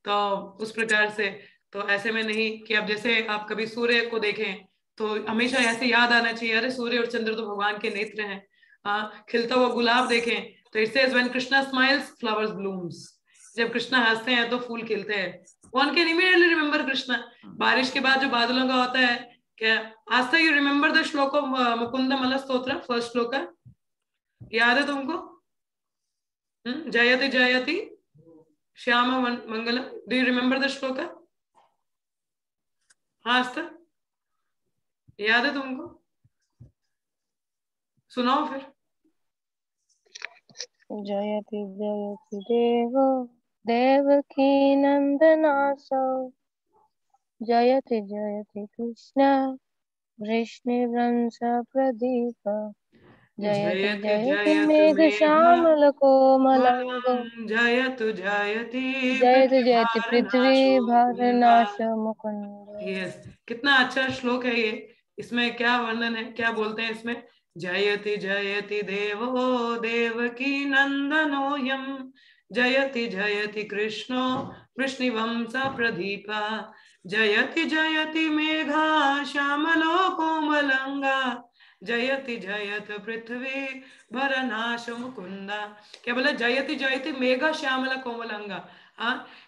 तो उस प्रकार से, तो ऐसे में नहीं कि अब जैसे आप कभी सूर्य को देखें तो हमेशा ऐसे याद आना चाहिए, अरे सूर्य और चंद्र तो भगवान के नेत्र हैं। खिलता हुआ गुलाब देखें तो it says when Krishna smiles flowers blooms, जब कृष्णा हंसते हैं तो फूल खिलते हैं। One can immediately remember Krishna. बारिश के बाद जो बादलों का होता है, क्या आज तक यू रिमेम्बर द श्लोक ऑफ मुकुंद मल स्तोत्र, फर्स्ट श्लोक याद है तुमको? जयति जयति श्याम मंगलम, डू यू रिमेम्बर द श्लोक? हाँ, आज तक याद है तुमको? सुनाओ फिर। जयति जयति देवो देवकी नंदनासो, जयति जयति कृष्ण वृष्णिवंश प्रदीप, जयति जयति मेघ श्यामल कोमलांग, जयतु जयति जयति जयति पृथ्वी भारनाश मुकुंद। यस, कितना अच्छा श्लोक है ये। इसमें क्या वर्णन है, क्या बोलते हैं इसमें जयति जयति देवो देवकी नंदनोऽयं जयति जयति कृष्णो वृष्णिवंश प्रदीपा जयति जयति मेघा श्यामलो कोमलंगा जयति जयत पृथ्वी भरनाश मुकुंदा। क्या बोला? जयति जयति मेघा श्यामला कोमलंगा।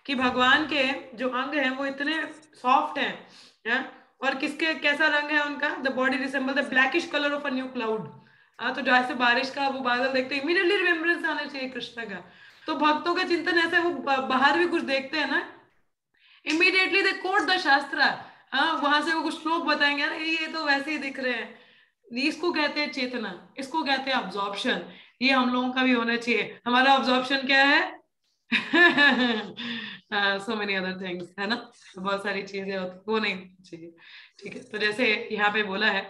कि भगवान के जो अंग हैं वो इतने सॉफ्ट हैं, और किसके कैसा रंग है उनका? The body resemble the blackish colour of a new cloud. तो जैसे बारिश का वो बादल देखते हैं इमीडिएटली रिमेम्बरेंस आना चाहिए कृष्ण का। तो भक्तों का चिंतन ऐसा, वो बाहर भी कुछ देखते हैं ना, इमीडिएटली दे कोट द शास्त्र। वहां से वो कुछ श्लोक बताएंगे, ये तो वैसे ही दिख रहे हैं। इसको कहते हैं चेतना, इसको कहते हैं ऑब्जॉर्प्शन। ये हम लोगों का भी होना चाहिए। हमारा ऑब्जॉर्प्शन क्या है? सो मेनी अदर थिंग्स, है ना, बहुत सारी चीजें होती, वो नहीं चाहिए। ठीक है, तो जैसे यहाँ पे बोला है,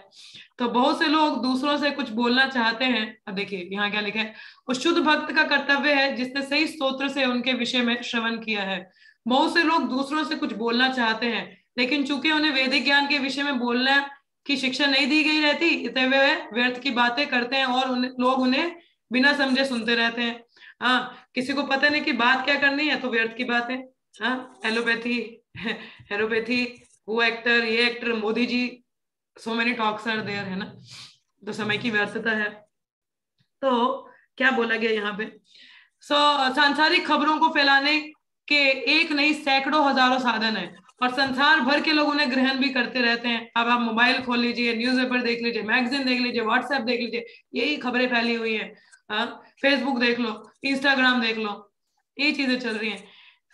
तो बहुत से लोग दूसरों से कुछ बोलना चाहते हैं। अब देखिए यहाँ क्या लिखा है, उस शुद्ध भक्त का कर्तव्य है जिसने सही स्तोत्र से उनके विषय में श्रवण किया है। बहुत से लोग दूसरों से कुछ बोलना चाहते हैं, लेकिन चूंकि उन्हें वैदिक ज्ञान के विषय में बोलना की शिक्षा नहीं दी गई रहती, इतने वे व्यर्थ की बातें करते हैं और लोग उन्हें बिना समझे सुनते रहते हैं। किसी को पता नहीं कि बात क्या करनी है, तो व्यर्थ की बात है। एलोपैथी, हेरोपैथी, वो एक्टर, ये actor, Modi ji, so many talks are there, है ना। तो समय की व्यर्थता है। तो क्या बोला गया यहाँ पे? सांसारिक खबरों को फैलाने के एक नहीं सैकड़ों हजारों साधन है, और संसार भर के लोग उन्हें ग्रहण भी करते रहते हैं। अब आप मोबाइल खोल लीजिए, न्यूज़पेपर देख लीजिए, मैगजीन देख लीजिए, व्हाट्सएप देख लीजिए, यही खबरें फैली हुई है। फेसबुक देख लो, इंस्टाग्राम देख लो, ये चीजें चल रही हैं।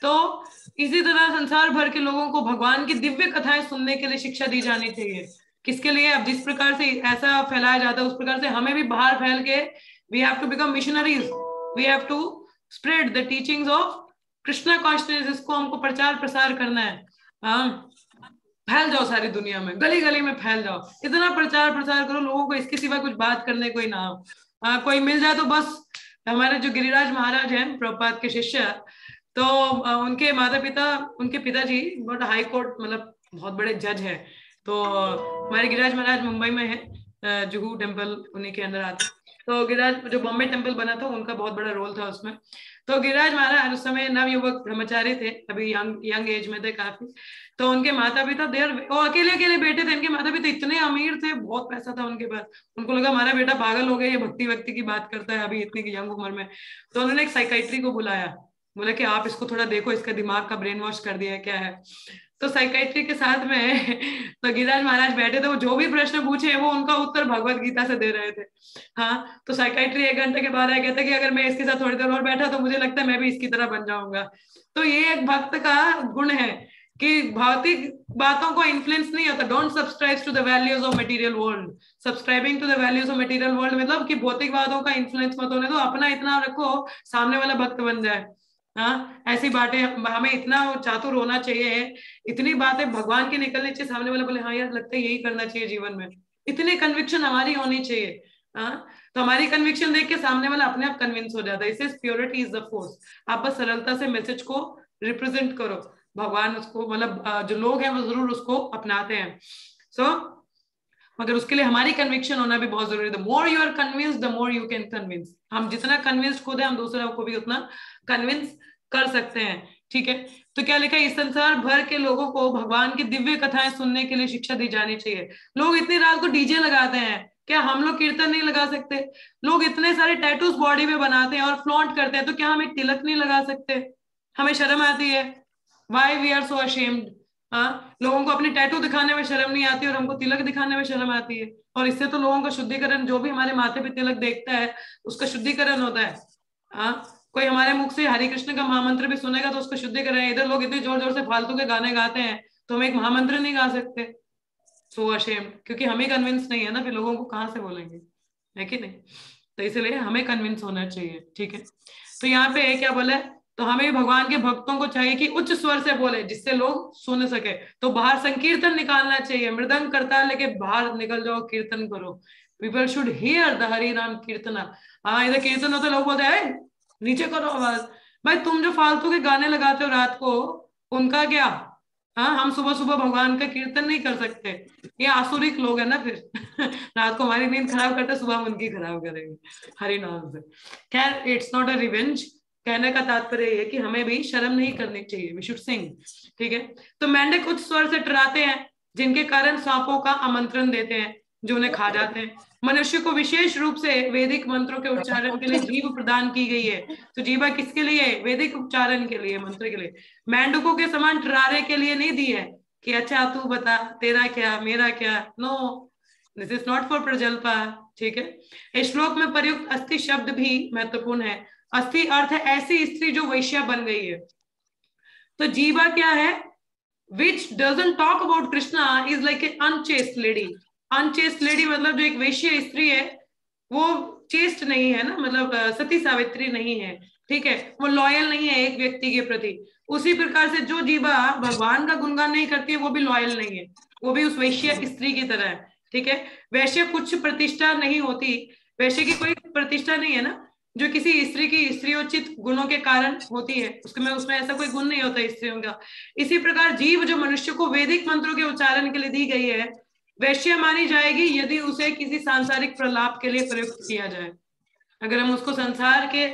तो इसी तरह संसार भर के लोगों को भगवान की दिव्य कथाएं सुनने के लिए शिक्षा दी जानी चाहिए। किसके लिए? अब जिस प्रकार से ऐसा फैलाया जाता है, उस प्रकार से हमें भी बाहर फैल के we have to become missionaries, we have to spread the teachings of Krishna consciousness. इसको हमको प्रचार प्रसार करना है। फैल जाओ सारी दुनिया में, गली गली में फैल जाओ, इतना प्रचार प्रसार करो लोगों को, इसके सिवा कुछ बात करने कोई ना हो। कोई मिल जाए तो बस। हमारे जो गिरिराज महाराज हैं, प्रभुपाद के शिष्य, तो उनके माता पिता, उनके पिताजी बहुत हाई कोर्ट, मतलब बहुत बड़े जज है। तो हमारे गिरिराज महाराज मुंबई में है, जुहू टेम्पल उन्हीं के अंदर आता। तो गिरिराज जो बॉम्बे टेम्पल बना था, उनका बहुत बड़ा रोल था उसमें। तो गिरिराज महाराज उस समय नवयुवक ब्रह्मचारी थे, अभी यंग एज में थे काफी। तो उनके माता पिता देर, वो अकेले अकेले बेटे थे। इनके माता पिता इतने अमीर थे, बहुत पैसा था उनके पास। उनको लगा हमारा बेटा पागल हो गया, ये भक्ति व्यक्ति की बात करता है अभी इतनी यंग उम्र में। तो उन्होंने एक साइकाइट्री को बुलाया, बोला कि आप इसको थोड़ा देखो, इसका दिमाग का ब्रेन वॉश कर दिया है क्या है। तो साइकाइट्री के साथ में तो गिरिराज महाराज बैठे थे, वो जो भी प्रश्न पूछे वो उनका उत्तर भगवत गीता से दे रहे थे। तो साइकाइट्री 1 घंटे के बाद आया, कहता कि अगर मैं इसके साथ थोड़ी देर और बैठा तो मुझे लगता है मैं भी इसकी तरह बन जाऊंगा। तो ये एक भक्त का गुण है कि भौतिक बातों को इन्फ्लुएंस नहीं होता। Don't subscribe to the values of material world. Subscribing to the values of material world मतलब कि भौतिक बातों का इन्फ्लुएंस मत होने दो, अपना इतना रखो सामने वाला भक्त बन जाए। ऐसी बातें, हमें इतना चातुर होना चाहिए, इतनी बातें भगवान की निकलनी चाहिए, सामने वाले बोले हाँ यार लगता है यही करना चाहिए जीवन में, इतनी कन्विक्शन हमारी होनी चाहिए। तो हमारी कन्विक्शन देख के सामने वाला अपने आप कन्विंस हो जाता है। इससे प्योरिटी इज द फोर्स। आप बस सरलता से मैसेज को रिप्रेजेंट करो, भगवान उसको, मतलब जो लोग हैं वो जरूर उसको अपनाते हैं। मगर उसके लिए हमारी कन्विक्शन होना भी बहुत जरूरी है। The more you are convinced the more you can convince. हम जितना कन्विंस्ड खुद है, हम दूसरों को भी उतना कन्विंस कर सकते हैं। ठीक है, तो क्या लिखा है? इस संसार भर के लोगों को भगवान की दिव्य कथाएं सुनने के लिए शिक्षा दी जानी चाहिए। लोग इतनी रात को डीजे लगाते हैं, क्या हम लोग कीर्तन नहीं लगा सकते? लोग इतने सारे टैटूज बॉडी में बनाते हैं और फ्लॉन्ट करते हैं, तो क्या हम एक तिलक नहीं लगा सकते? हमें शर्म आती है। Why we are so ashamed? लोगों को अपने टैटू दिखाने में शर्म नहीं आती और हमको तिलक दिखाने में शर्म आती है। और इससे तो लोगों का शुद्धिकरण, जो भी हमारे माथे पे तिलक देखता है उसका शुद्धिकरण होता है। कोई हमारे मुख से हरि कृष्ण का महामंत्र भी सुनेगा तो उसका शुद्धिकरण है। इधर लोग इतने जोर जोर से फालतू के गाने गाते हैं, तो हम एक महामंत्र नहीं गा सकते। सो अशेम्ड, क्योंकि हमें कन्विंस नहीं है ना, फिर लोगों को कहाँ से बोलेंगे, है कि नहीं? तो इसलिए हमें कन्विंस होना चाहिए। ठीक है, तो यहाँ पे क्या बोला है? तो हमें भगवान के भक्तों को चाहिए कि उच्च स्वर से बोले जिससे लोग सुन सके। तो बाहर संकीर्तन निकालना चाहिए, मृदंग करता है लेके बाहर निकल जाओ, कीर्तन करो। People should hear the Hari नाम कीर्तना। इधर कीर्तन होता है, लोग बोलते हैं नीचे करो आवाज। भाई तुम जो फालतू के गाने लगाते हो रात को, उनका क्या? हाँ, हम सुबह सुबह भगवान का कीर्तन नहीं कर सकते, ये आसुरिक लोग है ना फिर। रात को हमारी नींद खराब करते, सुबह हम उनकी खराब करेंगे हरि नाम से। खैर, इट्स नॉट अ रिवेंज। कहने का तात्पर्य ये है कि हमें भी शर्म नहीं करनी चाहिए, वी शुड सिंग। ठीक है, तो मेंढक उच्च स्वर से टकराते हैं, जिनके कारण सांपों का आमंत्रण देते हैं, जो उन्हें खा जाते हैं। मनुष्य को विशेष रूप से वैदिक मंत्रों के उच्चारण के लिए जीभ प्रदान की गई है। तो जीभा किसके लिए? वैदिक उच्चारण के लिए, मंत्र के लिए। मेंढकों के समान टरारे के लिए नहीं दी है कि अच्छा तू बता तेरा क्या मेरा क्या। No, this is not for प्रजल्पा। ठीक है, इस श्लोक में प्रयुक्त अस्थि शब्द भी महत्वपूर्ण है। अस्थि अर्थ है ऐसी स्त्री जो वैश्या बन गई है। तो जीवा क्या है? Which doesn't talk about Krishna is like a unchaste lady. Unchaste lady मतलब जो एक वैश्य स्त्री है, वो चेस्ट नहीं है ना, मतलब सती सावित्री नहीं है। ठीक है, वो लॉयल नहीं है एक व्यक्ति के प्रति। उसी प्रकार से जो जीवा भगवान का गुणगान नहीं करती है, वो भी लॉयल नहीं है, वो भी उस वैश्य स्त्री की तरह है। ठीक है, वैश्य कुछ प्रतिष्ठा नहीं होती, वैश्य की कोई प्रतिष्ठा नहीं है ना, जो किसी स्त्री की स्त्रीयोचित गुणों के कारण होती है, उसमें ऐसा कोई गुण नहीं होता स्त्रियों का। इसी प्रकार जीव जो मनुष्य को वैदिक मंत्रों के उच्चारण के लिए दी गई है, वैश्य मानी जाएगी यदि उसे किसी सांसारिक प्रलाप के लिए प्रयुक्त किया जाए। अगर हम उसको संसार के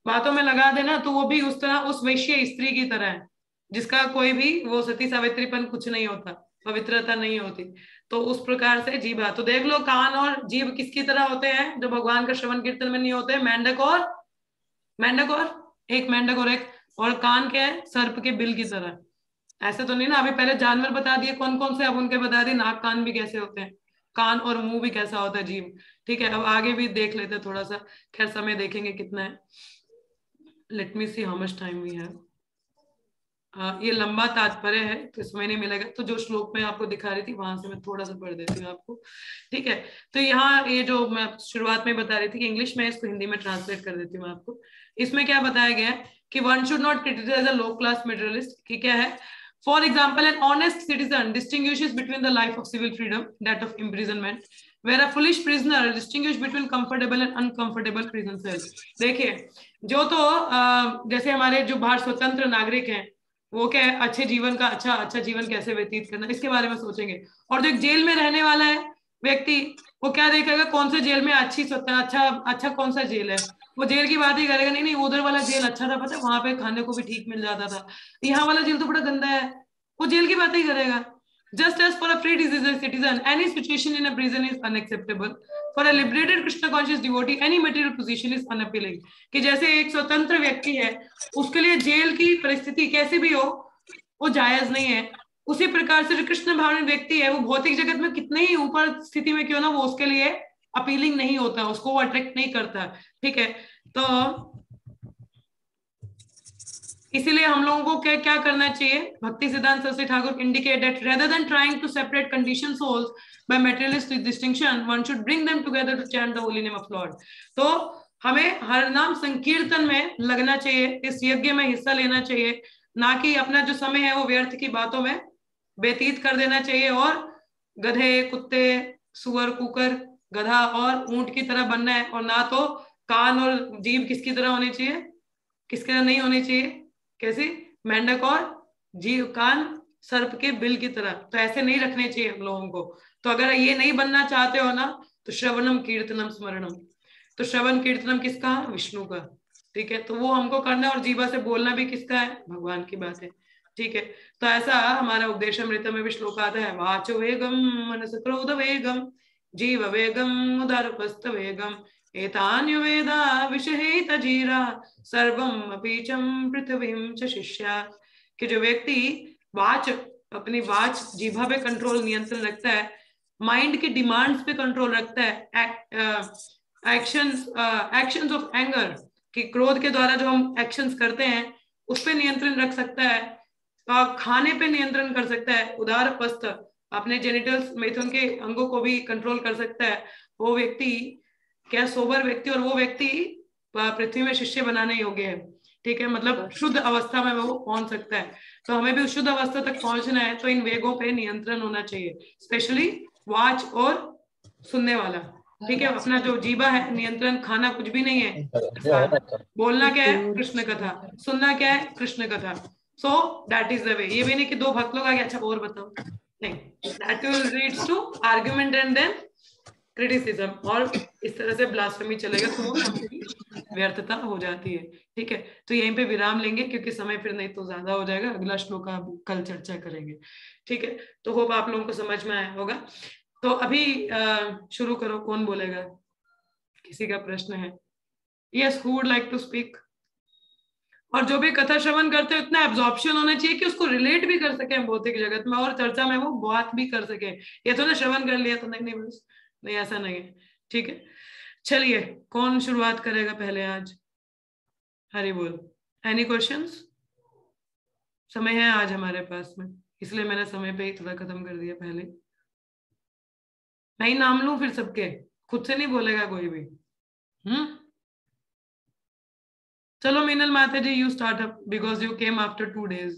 बातों में लगा देना, तो वो भी उस तरह उस वैश्य स्त्री की तरह है, जिसका कोई भी वो सती सावित्रीपन कुछ नहीं होता, पवित्रता नहीं होती। तो उस प्रकार से जीवा, तो देख लो कान और जीभ किसकी तरह होते हैं जो भगवान का श्रवण कीर्तन में नहीं होते? मेंढक और एक मेंढक और कान क्या है? सर्प के बिल की तरह। ऐसे तो नहीं ना, अभी पहले जानवर बता दिए कौन कौन से, अब उनके बता दिए नाक कान भी कैसे होते हैं, कान और मुंह भी कैसा होता है, जीव। ठीक है, अब आगे भी देख लेते हैं थोड़ा सा। खैर, समय देखेंगे कितना है। Let me see how much time we have. ये लंबा तात्पर्य है तो इसमें नहीं मिलेगा, तो जो श्लोक में आपको दिखा रही थी वहां से मैं थोड़ा सा पढ़ देती हूँ आपको। ठीक है, तो यहाँ ये जो मैं शुरुआत में बता रही थी कि इंग्लिश में, इसको हिंदी में ट्रांसलेट कर देती हूँ आपको। इसमें क्या बताया गया है कि one should not criticise a low class materialist, कि क्या है? For example, an honest citizen distinguishes between the life of civil freedom, that of imprisonment, where a foolish prisoner distinguishes between comfortable and uncomfortable prison cells. देखिए, जो तो जैसे हमारे जो बाहर स्वतंत्र नागरिक हैं, वो क्या है, अच्छे जीवन का अच्छा जीवन कैसे व्यतीत करना, इसके बारे में सोचेंगे। और जो एक जेल में रहने वाला है व्यक्ति, वो क्या देखेगा? कौन से जेल में अच्छा कौन सा जेल है, वो जेल की बात ही करेगा। नहीं उधर वाला जेल अच्छा था, पता है वहां पे खाने को भी ठीक मिल जाता था, यहाँ वाला जेल तो बड़ा गंदा है, वो जेल की बात ही करेगा। Just as for a free citizen, any situation in a prison is unacceptable. For a liberated Krishna conscious devotee, any material position is unappealing. कि जैसे एक स्वतंत्र व्यक्ति है, उसके लिए जेल की परिस्थिति कैसी भी हो, वो जायज नहीं है। उसी प्रकार से जो कृष्ण भावनी व्यक्ति है, वो भौतिक जगत में कितने ही ऊपर स्थिति में क्यों ना, वो उसके लिए अपीलिंग नहीं होता, उसको वो अट्रैक्ट नहीं करता। ठीक है, तो इसीलिए हम लोगों को क्या करना चाहिए? भक्ति सिद्धांत Saraswati Thakur indicate that rather than trying to separate conditioned souls by materialistic distinction, one should bring them together to chant the holy name of Lord. तो हमें हर नाम संकीर्तन में लगना चाहिए, इस यज्ञ में हिस्सा लेना चाहिए, ना कि अपना जो समय है वो व्यर्थ की बातों में व्यतीत कर देना चाहिए और गधे, कुत्ते, सुअर, कुकर, गधा और ऊंट की तरह बनना है। और ना तो कान और जीभ किसकी तरह होनी चाहिए, किसकी तरह नहीं होनी चाहिए? कैसी? मेंढक और जीव, कान सर्प के बिल की तरह। तो ऐसे नहीं रखने चाहिए हम लोगों को। तो अगर ये नहीं बनना चाहते हो ना, तो श्रवणम कीर्तनम स्मरणम। तो श्रवण कीर्तनम किसका? विष्णु का। ठीक है, तो वो हमको करना है, और जीवा से बोलना भी किसका है? भगवान की बात है। ठीक है, तो ऐसा हमारा उपदेशामृत में भी श्लोक आता है, वाचो वेगम मनस क्रोध वेगम जीव वेगम उदारपस्त वेगम एतान्य वेदा विषहेत जीरा सर्वम अपीचम पृथ्वीम च शिष्या। कि जो व्यक्ति अपनी वाच जीभा पे कंट्रोल, नियंत्रण रखता है, माइंड की डिमांड्स पे कंट्रोल रखता है, एक्शंस ऑफ एंगर, कि क्रोध के द्वारा जो हम एक्शंस करते हैं उस पे नियंत्रण रख सकता है, खाने पे नियंत्रण कर सकता है, उदारपस्त अपने जेनिटल्स, मैथुन के अंगों को भी कंट्रोल कर सकता है, वो व्यक्ति क्या? सोबर व्यक्ति। और वो व्यक्ति पृथ्वी में शिष्य बनाने योग्य है। ठीक है, मतलब शुद्ध अवस्था में वो पहुंच सकता है। तो हमें भी शुद्ध अवस्था तक पहुंचना है, तो इन वेगों पे नियंत्रण होना चाहिए, स्पेशली वाच और सुनने वाला। ठीक है, अपना जो जीवा है नियंत्रण, खाना कुछ भी नहीं है, बोलना क्या है? कृष्ण कथा। सुनना क्या है? कृष्ण कथा। सो दैट इज द वे। ये भी नहीं कि दो भक्त लोग आगे अच्छा और बताओ, नहीं, that will leads to argument and then criticism, और इस तरह से ब्लास्फेमी चलेगा तो वो समय की व्यर्थता हो जाती है। ठीक है, तो यहीं पे विराम लेंगे क्योंकि समय फिर नहीं तो ज्यादा हो जाएगा, अगला श्लोक का कल चर्चा करेंगे। ठीक है, तो होप आप लोगों को समझ में आया होगा। तो अभी शुरू करो, कौन बोलेगा? किसी का प्रश्न है? Yes, who would like to speak? और जो भी कथा श्रवण करते हैं इतना एब्जॉर्प्शन होना चाहिए कि उसको रिलेट भी कर सके भौतिक जगत में और चर्चा में वो बात भी कर सके। ये तो ना श्रवण कर लिया तो नहीं नहीं बस, नहीं ऐसा नहीं है। ठीक है, चलिए कौन शुरुआत करेगा पहले आज? हरि बोल। Any questions? समय है आज हमारे पास में, इसलिए मैंने समय पे ही थोड़ा खत्म कर दिया पहले। मैं ही नाम लूं फिर सबके, खुद से नहीं बोलेगा कोई भी। चलो मीनल माता ji, you start up because you came after 2 days।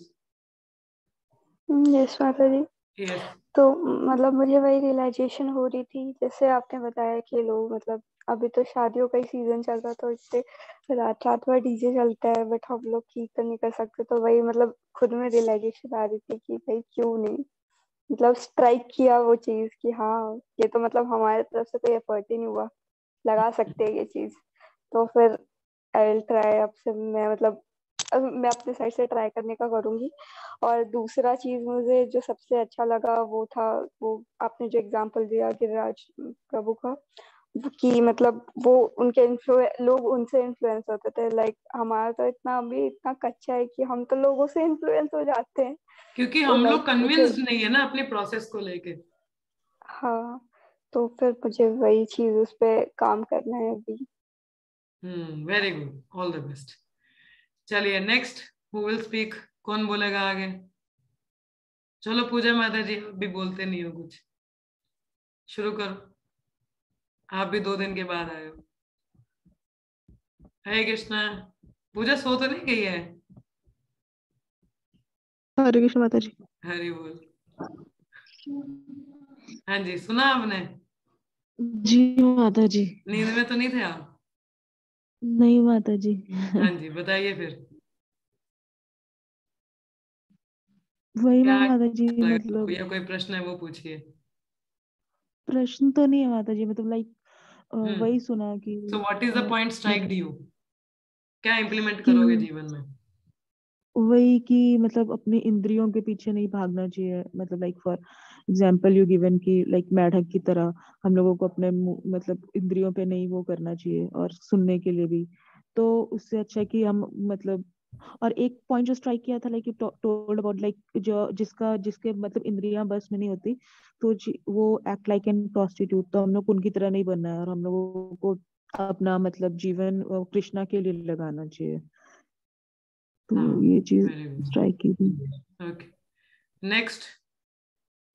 Yes माता जी। यस। तो मतलब मुझे वही रियलाइजेशन हो रही थी, जैसे आपने बताया कि लोग मतलब अभी तो शादियों का ही सीजन चल रहा, तो इससे रात रात भर डीजे चलता है, बट हम लोग कीर्तन नहीं कर सकते। तो वही मतलब खुद में रियलाइजेशन आ रही थी कि भाई क्यों नहीं मतलब स्ट्राइक किया वो चीज कि हाँ ये तो मतलब हमारे तरफ से कोई एफर्ट ही नहीं हुआ, लगा सकते हैं ये चीज। तो फिर आई विल ट्राई, अब से मैं मतलब अब मैं अपने साइड से ट्राई करने का करूंगी। और दूसरा चीज मुझे जो सबसे अच्छा लगा वो था, वो आपने जो एग्जांपल दिया गिरिराज प्रभु का, कि मतलब वो उनके लोग उनसे इन्फ्लुएंस होते थे। लाइक हमारा तो इतना अभी इतना कच्चा है कि हम तो लोगों से इन्फ्लुएंस हो जाते हैं। क्योंकि तो हम लोग लाइक मुझे कन्विंस्ड नहीं है ना अपने प्रोसेस को लेके। हाँ, तो फिर मुझे वही चीज उस पे काम करना है अभी। Very good, all the best. चलिए नेक्स्ट, हु विल स्पीक? कौन बोलेगा आगे? चलो पूजा माता जी, आप भी बोलते नहीं हो कुछ, शुरू करो। आप भी 2 दिन के बाद आए हो। हरे कृष्णा। पूजा सो तो नहीं गई है? हरे कृष्ण माता जी। हरि बोल। हाँ जी, सुना आपने? जी माता जी। नींद में तो नहीं थे आप? नहीं माता जी। हाँ जी, बताइए फिर वही क्या ना माता जी, लगा आपको, मतलब या कोई प्रश्न है वो पूछिए। प्रश्न तो नहीं है माता जी, मतलब लाइक हम्म वही सुना कि so what is the point strike मतलब यू? क्या इम्प्लीमेंट कि करोगे जीवन में? वही कि मतलब अपनी इंद्रियों के पीछे नहीं भागना चाहिए। मतलब like for example you given कि लाइक मेढक की तरह हम लोगों को अपने मतलब इंद्रियों पे नहीं वो करना चाहिए, और सुनने के लिए भी। तो उससे अच्छा है कि हम मतलब, और एक पॉइंट जो स्ट्राइक किया था like you told about like जो जिसके मतलब इंद्रियां बस में नहीं होती, तो वो एक्ट लाइक एन प्रोस्टिट्यूट। तो हम लोग उनकी तरह नहीं बनना है, और हम लोगों को अपना मतलब जीवन कृष्णा के लिए लगाना चाहिए। तो ये चीज वेरी गुड, स्ट्राइक की थी। ओके। नेक्स्ट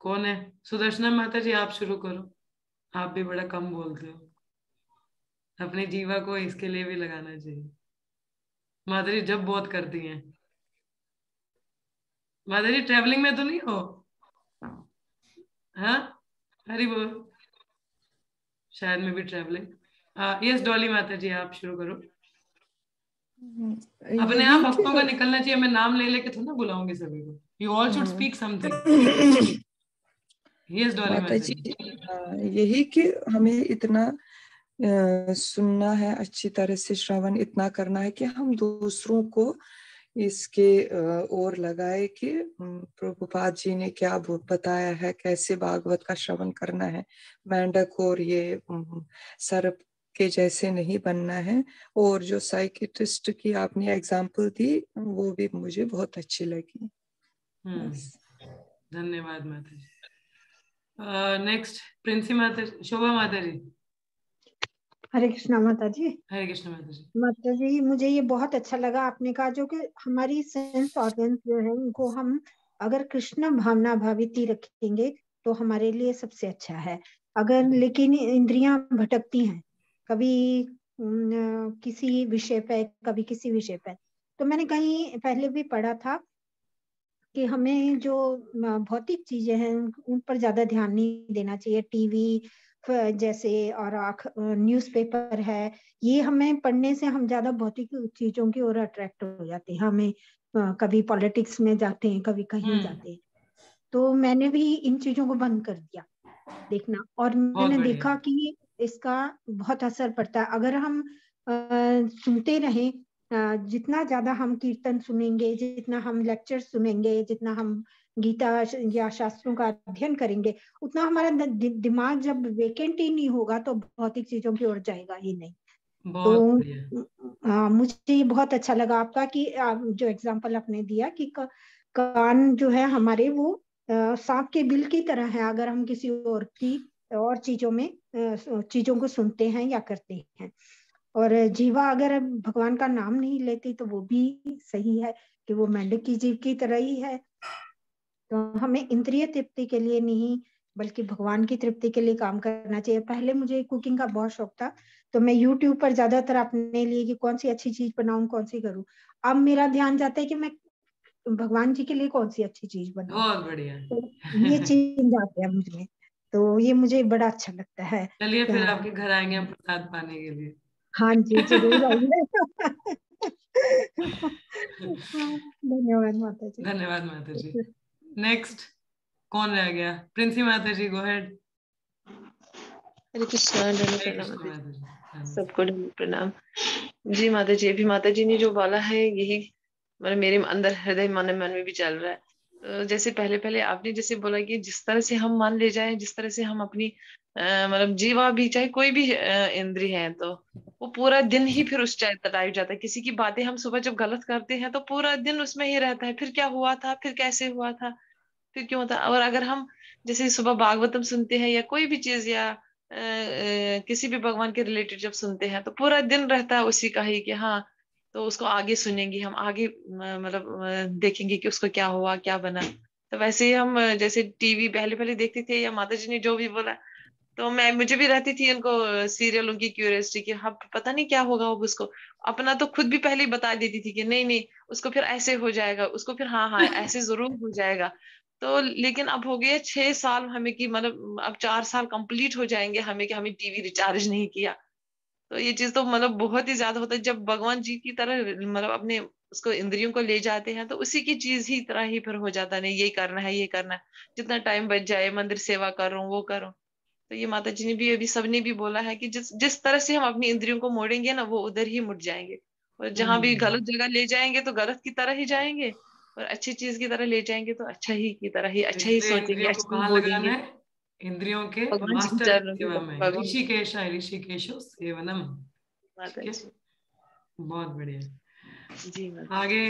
कौन है? सुदर्शना माता जी, आप शुरू करो। आप भी बड़ा कम बोलते हो, अपने जीवा को इसके लिए भी लगाना चाहिए। माता जी जब बहुत करती हैं। माता जी ट्रेवलिंग में तो नहीं हो? हाँ, हरी बोल। शायद में भी ट्रेवलिंग। यस डॉली माता जी, आप शुरू करो। अपने आप यही कि भक्तों का निकलना चाहिए, मैं नाम ले लेके थोड़ा बुलाऊंगी सभी को। You all should speak something. Yes Dolly माता माता जी, जी। यही कि हमें इतना सुनना है, अच्छी तरह से श्रवण इतना करना है कि हम दूसरों को इसके ओर लगाए कि प्रभुपाद जी ने क्या बताया है, कैसे भागवत का श्रवण करना है। मेंढक और ये सर्प के जैसे नहीं बनना है। और जो साइकिट्रिस्ट की आपने एग्जाम्पल दी वो भी मुझे बहुत अच्छी लगी। बस। धन्यवाद माता जी। नेक्स्ट प्रिंसी माता, शोभा माता जी। हरे कृष्णा माता जी। हरे कृष्ण माता जी। माता जी मुझे ये बहुत अच्छा लगा आपने कहा जो कि हमारी सेंस ऑर्गन्स जो है उनको हम अगर कृष्ण भावना भावित ही रखेंगे तो हमारे लिए सबसे अच्छा है। अगर लेकिन इंद्रियां भटकती हैं कभी किसी विषय पे कभी किसी विषय पे, तो मैंने कहीं पहले भी पढ़ा था कि हमें जो भौतिक चीजें हैं उन पर ज्यादा ध्यान नहीं देना चाहिए। टीवी जैसे और न्यूज़पेपर है, ये हमें पढ़ने से हम ज्यादा भौतिक चीजों की ओर अट्रैक्ट हो जाते हैं। हमें कभी पॉलिटिक्स में जाते हैं, कभी कहीं जाते हैं। तो मैंने भी इन चीजों को बंद कर दिया देखना, और मैंने देखा कि इसका बहुत असर पड़ता है। अगर हम सुनते रहें, जितना ज्यादा हम कीर्तन सुनेंगे, जितना हम लेक्चर सुनेंगे, जितना हम गीता या शास्त्रों का अध्ययन करेंगे, उतना हमारा दिमाग जब वेकेंट ही नहीं होगा तो भौतिक चीजों की ओर जाएगा ही नहीं। तो मुझे ये बहुत अच्छा लगा आपका कि जो एग्जाम्पल आपने दिया कि कान जो है हमारे वो सांप के बिल की तरह है, अगर हम किसी और की और चीजों को सुनते हैं या करते हैं। और जीवा अगर भगवान का नाम नहीं लेती तो वो भी सही है कि वो मेंढक की जीव की तरह ही है। तो हमें इंद्रिय तृप्ति के लिए नहीं बल्कि भगवान की तृप्ति के लिए काम करना चाहिए। पहले मुझे कुकिंग का बहुत शौक था, तो मैं YouTube पर ज्यादातर अपने लिए कि कौन सी अच्छी चीज बनाऊं, कौन सी करूं। अब मेरा ध्यान जाता है कि मैं भगवान जी के लिए कौन सी अच्छी चीज बनाऊं। बहुत बढ़िया। तो ये चेंज आते हैं मुझमें, तो ये मुझे बड़ा अच्छा लगता है। चलिए फिर आपके घर आएंगे हम प्रसाद पाने के लिए। हाँ जी, जरूर आइए। धन्यवाद माता जी। धन्यवाद माता जी। नेक्स्ट कौन रह गया? प्रिंसी माता जी, गो अहेड। हरे कृष्णा, प्रणाम सबको, प्रणाम जी माता जी। अभी माता जी ने जो बोला है यही मतलब मेरे अंदर हृदय मन में भी चल रहा है। तो जैसे पहले पहले आपने जैसे बोला कि जिस तरह से हम मान ले जाए, जिस तरह से हम अपनी मतलब जीवा भी चाहे कोई भी इंद्रिय है, तो वो पूरा दिन ही फिर उस टाइप जाता है। किसी की बातें हम सुबह जब गलत करते हैं तो पूरा दिन उसमें ही रहता है, फिर क्या हुआ था, फिर कैसे हुआ था, फिर क्यों था। और अगर हम जैसे सुबह भागवतम सुनते हैं या कोई भी चीज या किसी भी भगवान के रिलेटेड जब सुनते हैं तो पूरा दिन रहता है उसी का ही कि हाँ, तो उसको आगे सुनेंगे हम, आगे मतलब देखेंगे कि उसको क्या हुआ, क्या बना। तो वैसे ही हम जैसे टीवी पहले पहले देखते थे या माता जी ने जो भी बोला, तो मुझे भी रहती थी उनको सीरियलों की क्यूरियोसिटी कि हाँ पता नहीं क्या होगा। अब उसको अपना तो खुद भी पहले ही बता देती थी कि नहीं नहीं उसको फिर ऐसे हो जाएगा, उसको फिर हाँ हाँ ऐसे जरूर हो जाएगा। तो लेकिन अब हो गए 6 साल हमें कि मतलब अब 4 साल कंप्लीट हो जाएंगे हमें कि हमें टीवी रिचार्ज नहीं किया। तो ये चीज तो मतलब बहुत ही ज्यादा होता है जब भगवान जी की तरह मतलब अपने उसको इंद्रियों को ले जाते हैं, तो उसी की चीज ही तरह ही फिर हो जाता है। नहीं ये करना है, ये करना है, जितना टाइम बच जाए मंदिर सेवा करो वो करो। तो ये माता जी ने भी अभी सबने भी बोला है कि जिस जिस तरह से हम अपनी इंद्रियों को मोड़ेंगे ना, वो उधर ही मुड़ जाएंगे। और जहां भी गलत जगह ले जाएंगे तो गलत की तरह ही जाएंगे, और अच्छी चीज की तरह ले जाएंगे तो अच्छा ही की तरह ही, अच्छा ही इसलिए सोचेंगे, इंद्रियों को अच्छा ही कहाँ लगाना बोलेंगे। है? इंद्रियों के भगवान जी मास्टर चरणों की की सेवा तरफ, में। भगवान ऋषिकेश ऋषिकेशो सेवनम। माता ठीक है, जी। बहुत बढ़िया। जी माता आगे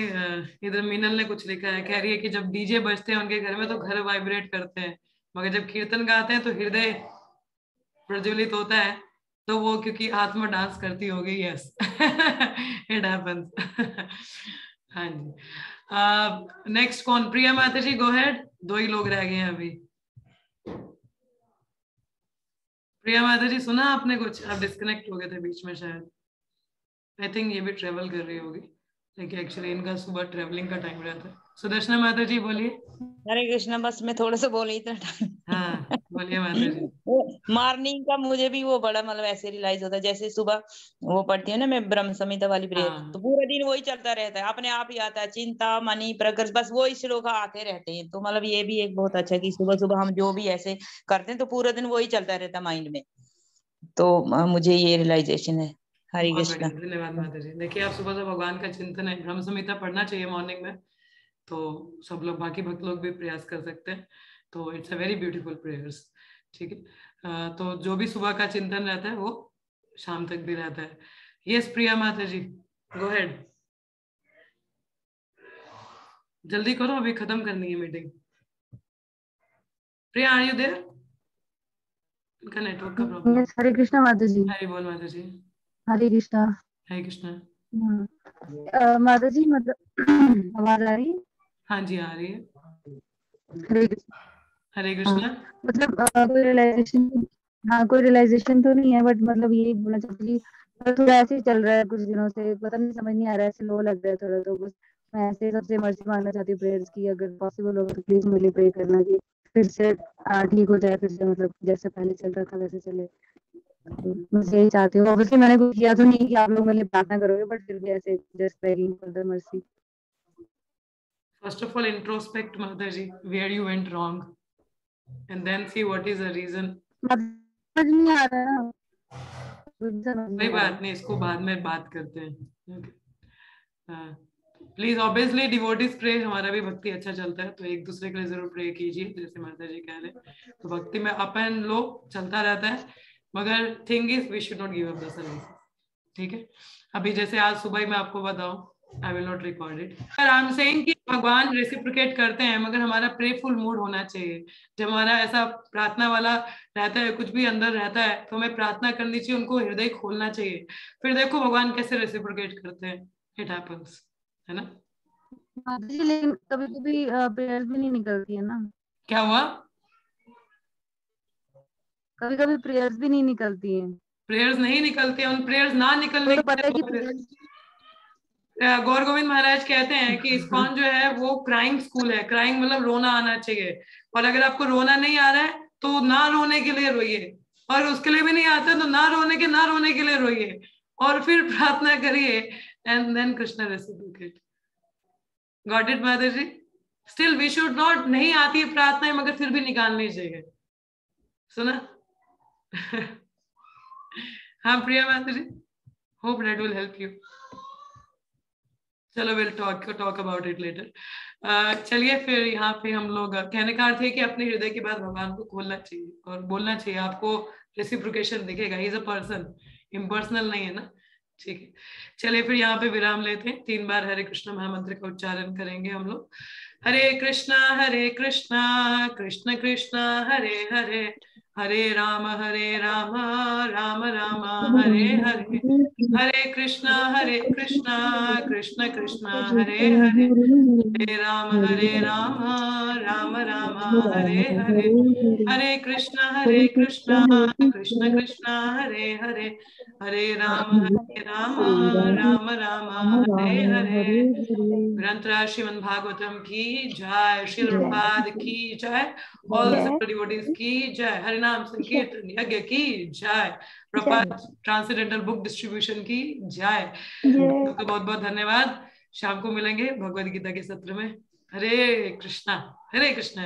इधर मीनल ने कुछ लिखा है, कह रही है कि जब डीजे बजते हैं उनके घर में तो घर वाइब्रेट करते हैं, मगर जब कीर्तन गाते हैं तो हृदय प्रज्वलित होता है। तो वो क्योंकि आत्मा डांस करती होगी। Yes, it happens. हाँ जी। नेक्स्ट कौन? प्रिया माता जी, गो अहेड। 2 ही लोग रह गए हैं अभी। प्रिया माता जी, सुना आपने कुछ? आप डिस्कनेक्ट हो गए थे बीच में शायद। आई थिंक ये भी ट्रेवल कर रही होगी, लेकिन एक्चुअली इनका सुबह ट्रेवलिंग का टाइम रहता है। सुदर्शना माता जी बोलिए। हरे कृष्णा, बस मैं थोड़ा सा बोली इतना टाइम। हाँ बोलिए माता जी। मॉर्निंग का मुझे भी वो बड़ा मतलब ऐसे रियलाइज होता है, जैसे सुबह वो पढ़ती है ना मैं ब्रह्म संहिता वाली प्रेयर, हाँ तो पूरा दिन वही चलता रहता है, अपने आप ही आता है, चिंता मणि प्रकर्ष, बस वही श्लोक आते रहते हैं। तो मतलब ये भी एक बहुत अच्छा कि सुबह सुबह हम जो भी ऐसे करते हैं तो पूरा दिन वही चलता रहता है माइंड में। तो मुझे ये रियलाइजेशन है। हरे बहुत कृष्णा। बढ़िया, धन्यवाद माता जी। देखिए आप सुबह से भगवान का चिंतन है, ब्रह्म संहिता पढ़ना चाहिए मॉर्निंग में। तो सब लोग, बाकी भक्त लोग भी प्रयास कर सकते हैं। तो it's a very beautiful prayers. ठीक है। तो जो भी सुबह का चिंतन रहता है वो शाम तक भी रहता है। यस प्रिया माता जी, गो अहेड। जल्दी करो, अभी खत्म करनी है meeting. Priya, are you there? इनका नेटवर्क का प्रॉब्लम। यस, हरे कृष्णा माता जी। हरी बोल माता जी। हरे कृष्णा। हरे कृष्णा। माता जी मतलब आवाज आ रही है? हाँ जी आ रही है। हरे कृष्णा। हरे कृष्णा। मतलब कोई रियलाइजेशन, हाँ कोई रियलाइजेशन तो नहीं है, बट मतलब यही बोलना चाहती हूँ कि थोड़ा ऐसे ही चल रहा है कुछ दिनों से, पता नहीं समझ नहीं आ रहा है, ऐसे लो लग रहा है थोड़ा। तो बस मैं ऐसे सबसे मर्जी मांगना चाहती हूँ प्रेयर्स की, अगर पॉसिबल हो तो प्लीज मुझे प्रे करना कि फिर से ठीक हो जाए, फिर से मतलब जैसे पहले चल रहा था वैसे चले। बस यही चाहती हूँ। ऑब्वियसली मैंने कुछ किया तो नहीं कि आप लोग मेरे लिए प्रार्थना करोगे, बट फिर भी ऐसे just begging for the mercy. First of all, introspect, Mataji, where you went wrong, and then see what is the reason. समझ नहीं आ रहा है, कोई बात नहीं, इसको बाद में बात करते हैं. प्लीज ऑब्वियसली डिवोटीज प्रे, हमारा भी भक्ति अच्छा चलता है तो एक दूसरे के लिए जरूर प्रे कीजिए, जैसे माता जी कह रहे हैं. तो भक्ति में अप एंड लो चलता रहता है, मगर thing is we should not give up the service. ठीक है, अभी जैसे आज सुबह मैं आपको बताऊं, I will not record it, पर आई एम सेइंग कि भगवान रेसिप्रोकेट करते हैं, मगर हमारा प्रेफुल मूड होना चाहिए. जब हमारा ऐसा प्रार्थना वाला रहता है, कुछ भी अंदर रहता है, तो हमें प्रार्थना करनी चाहिए, उनको हृदय खोलना चाहिए. फिर देखो भगवान कैसे रेसिप्रोकेट करते हैं. इट हैपेंस, है ना. लेकिन कभी कभी प्रेयर्स भी नहीं निकलती है ना. क्या हुआ? कभी कभी प्रेयर्स भी नहीं निकलती है. प्रेयर्स नहीं निकलते, उन प्रेयर्स ना निकलने तो पता है कि गौर गोविंद महाराज कहते हैं कि इस्कॉन जो है वो क्राइंग स्कूल है. क्राइंग मतलब रोना आना चाहिए, और अगर आपको रोना नहीं आ रहा है तो ना रोने के लिए रोइए, और उसके लिए भी नहीं आता तो ना रोने के लिए रोइए, और फिर प्रार्थना करिए, and then Krishna reciprocate. Got it Mata ji? Still we should not, नहीं आती है प्रार्थना मगर फिर भी निकालनी चाहिए. सुना? हाँ प्रिया माता ji, hope that will help you. चलो will talk about it later. चलिए फिर यहाँ पे हम लोग कहने का अर्थ है कि अपने हृदय की बात भगवान को खोलना चाहिए और बोलना चाहिए. आपको रेसिप्रोकेशन दिखेगा. He is a person, impersonal नहीं है ना. ठीक है, चलिए फिर यहाँ पे विराम लेते हैं. 3 बार हरे कृष्ण महामंत्र का उच्चारण करेंगे हम लोग. हरे कृष्णा कृष्ण कृष्ण हरे हरे, हरे राम राम राम हरे हरे, हरे कृष्णा कृष्ण कृष्ण हरे हरे, हरे राम राम राम हरे हरे, हरे कृष्णा कृष्ण कृष्ण हरे हरे, हरे राम राम राम हरे हरे. ग्रंथराज श्रीमद् भागवतम की जय, श्रील प्रभुपाद की जय, ऑल द डिवोटीज की जय, हरिनाम संकीर्तन यज्ञ की जय, प्रभुपाद ट्रांसेंडेंटल बुक डिस्ट्रीब्यूशन की जय. तो बहुत बहुत धन्यवाद. शाम को मिलेंगे भगवद गीता के सत्र में. हरे कृष्णा. हरे कृष्णा.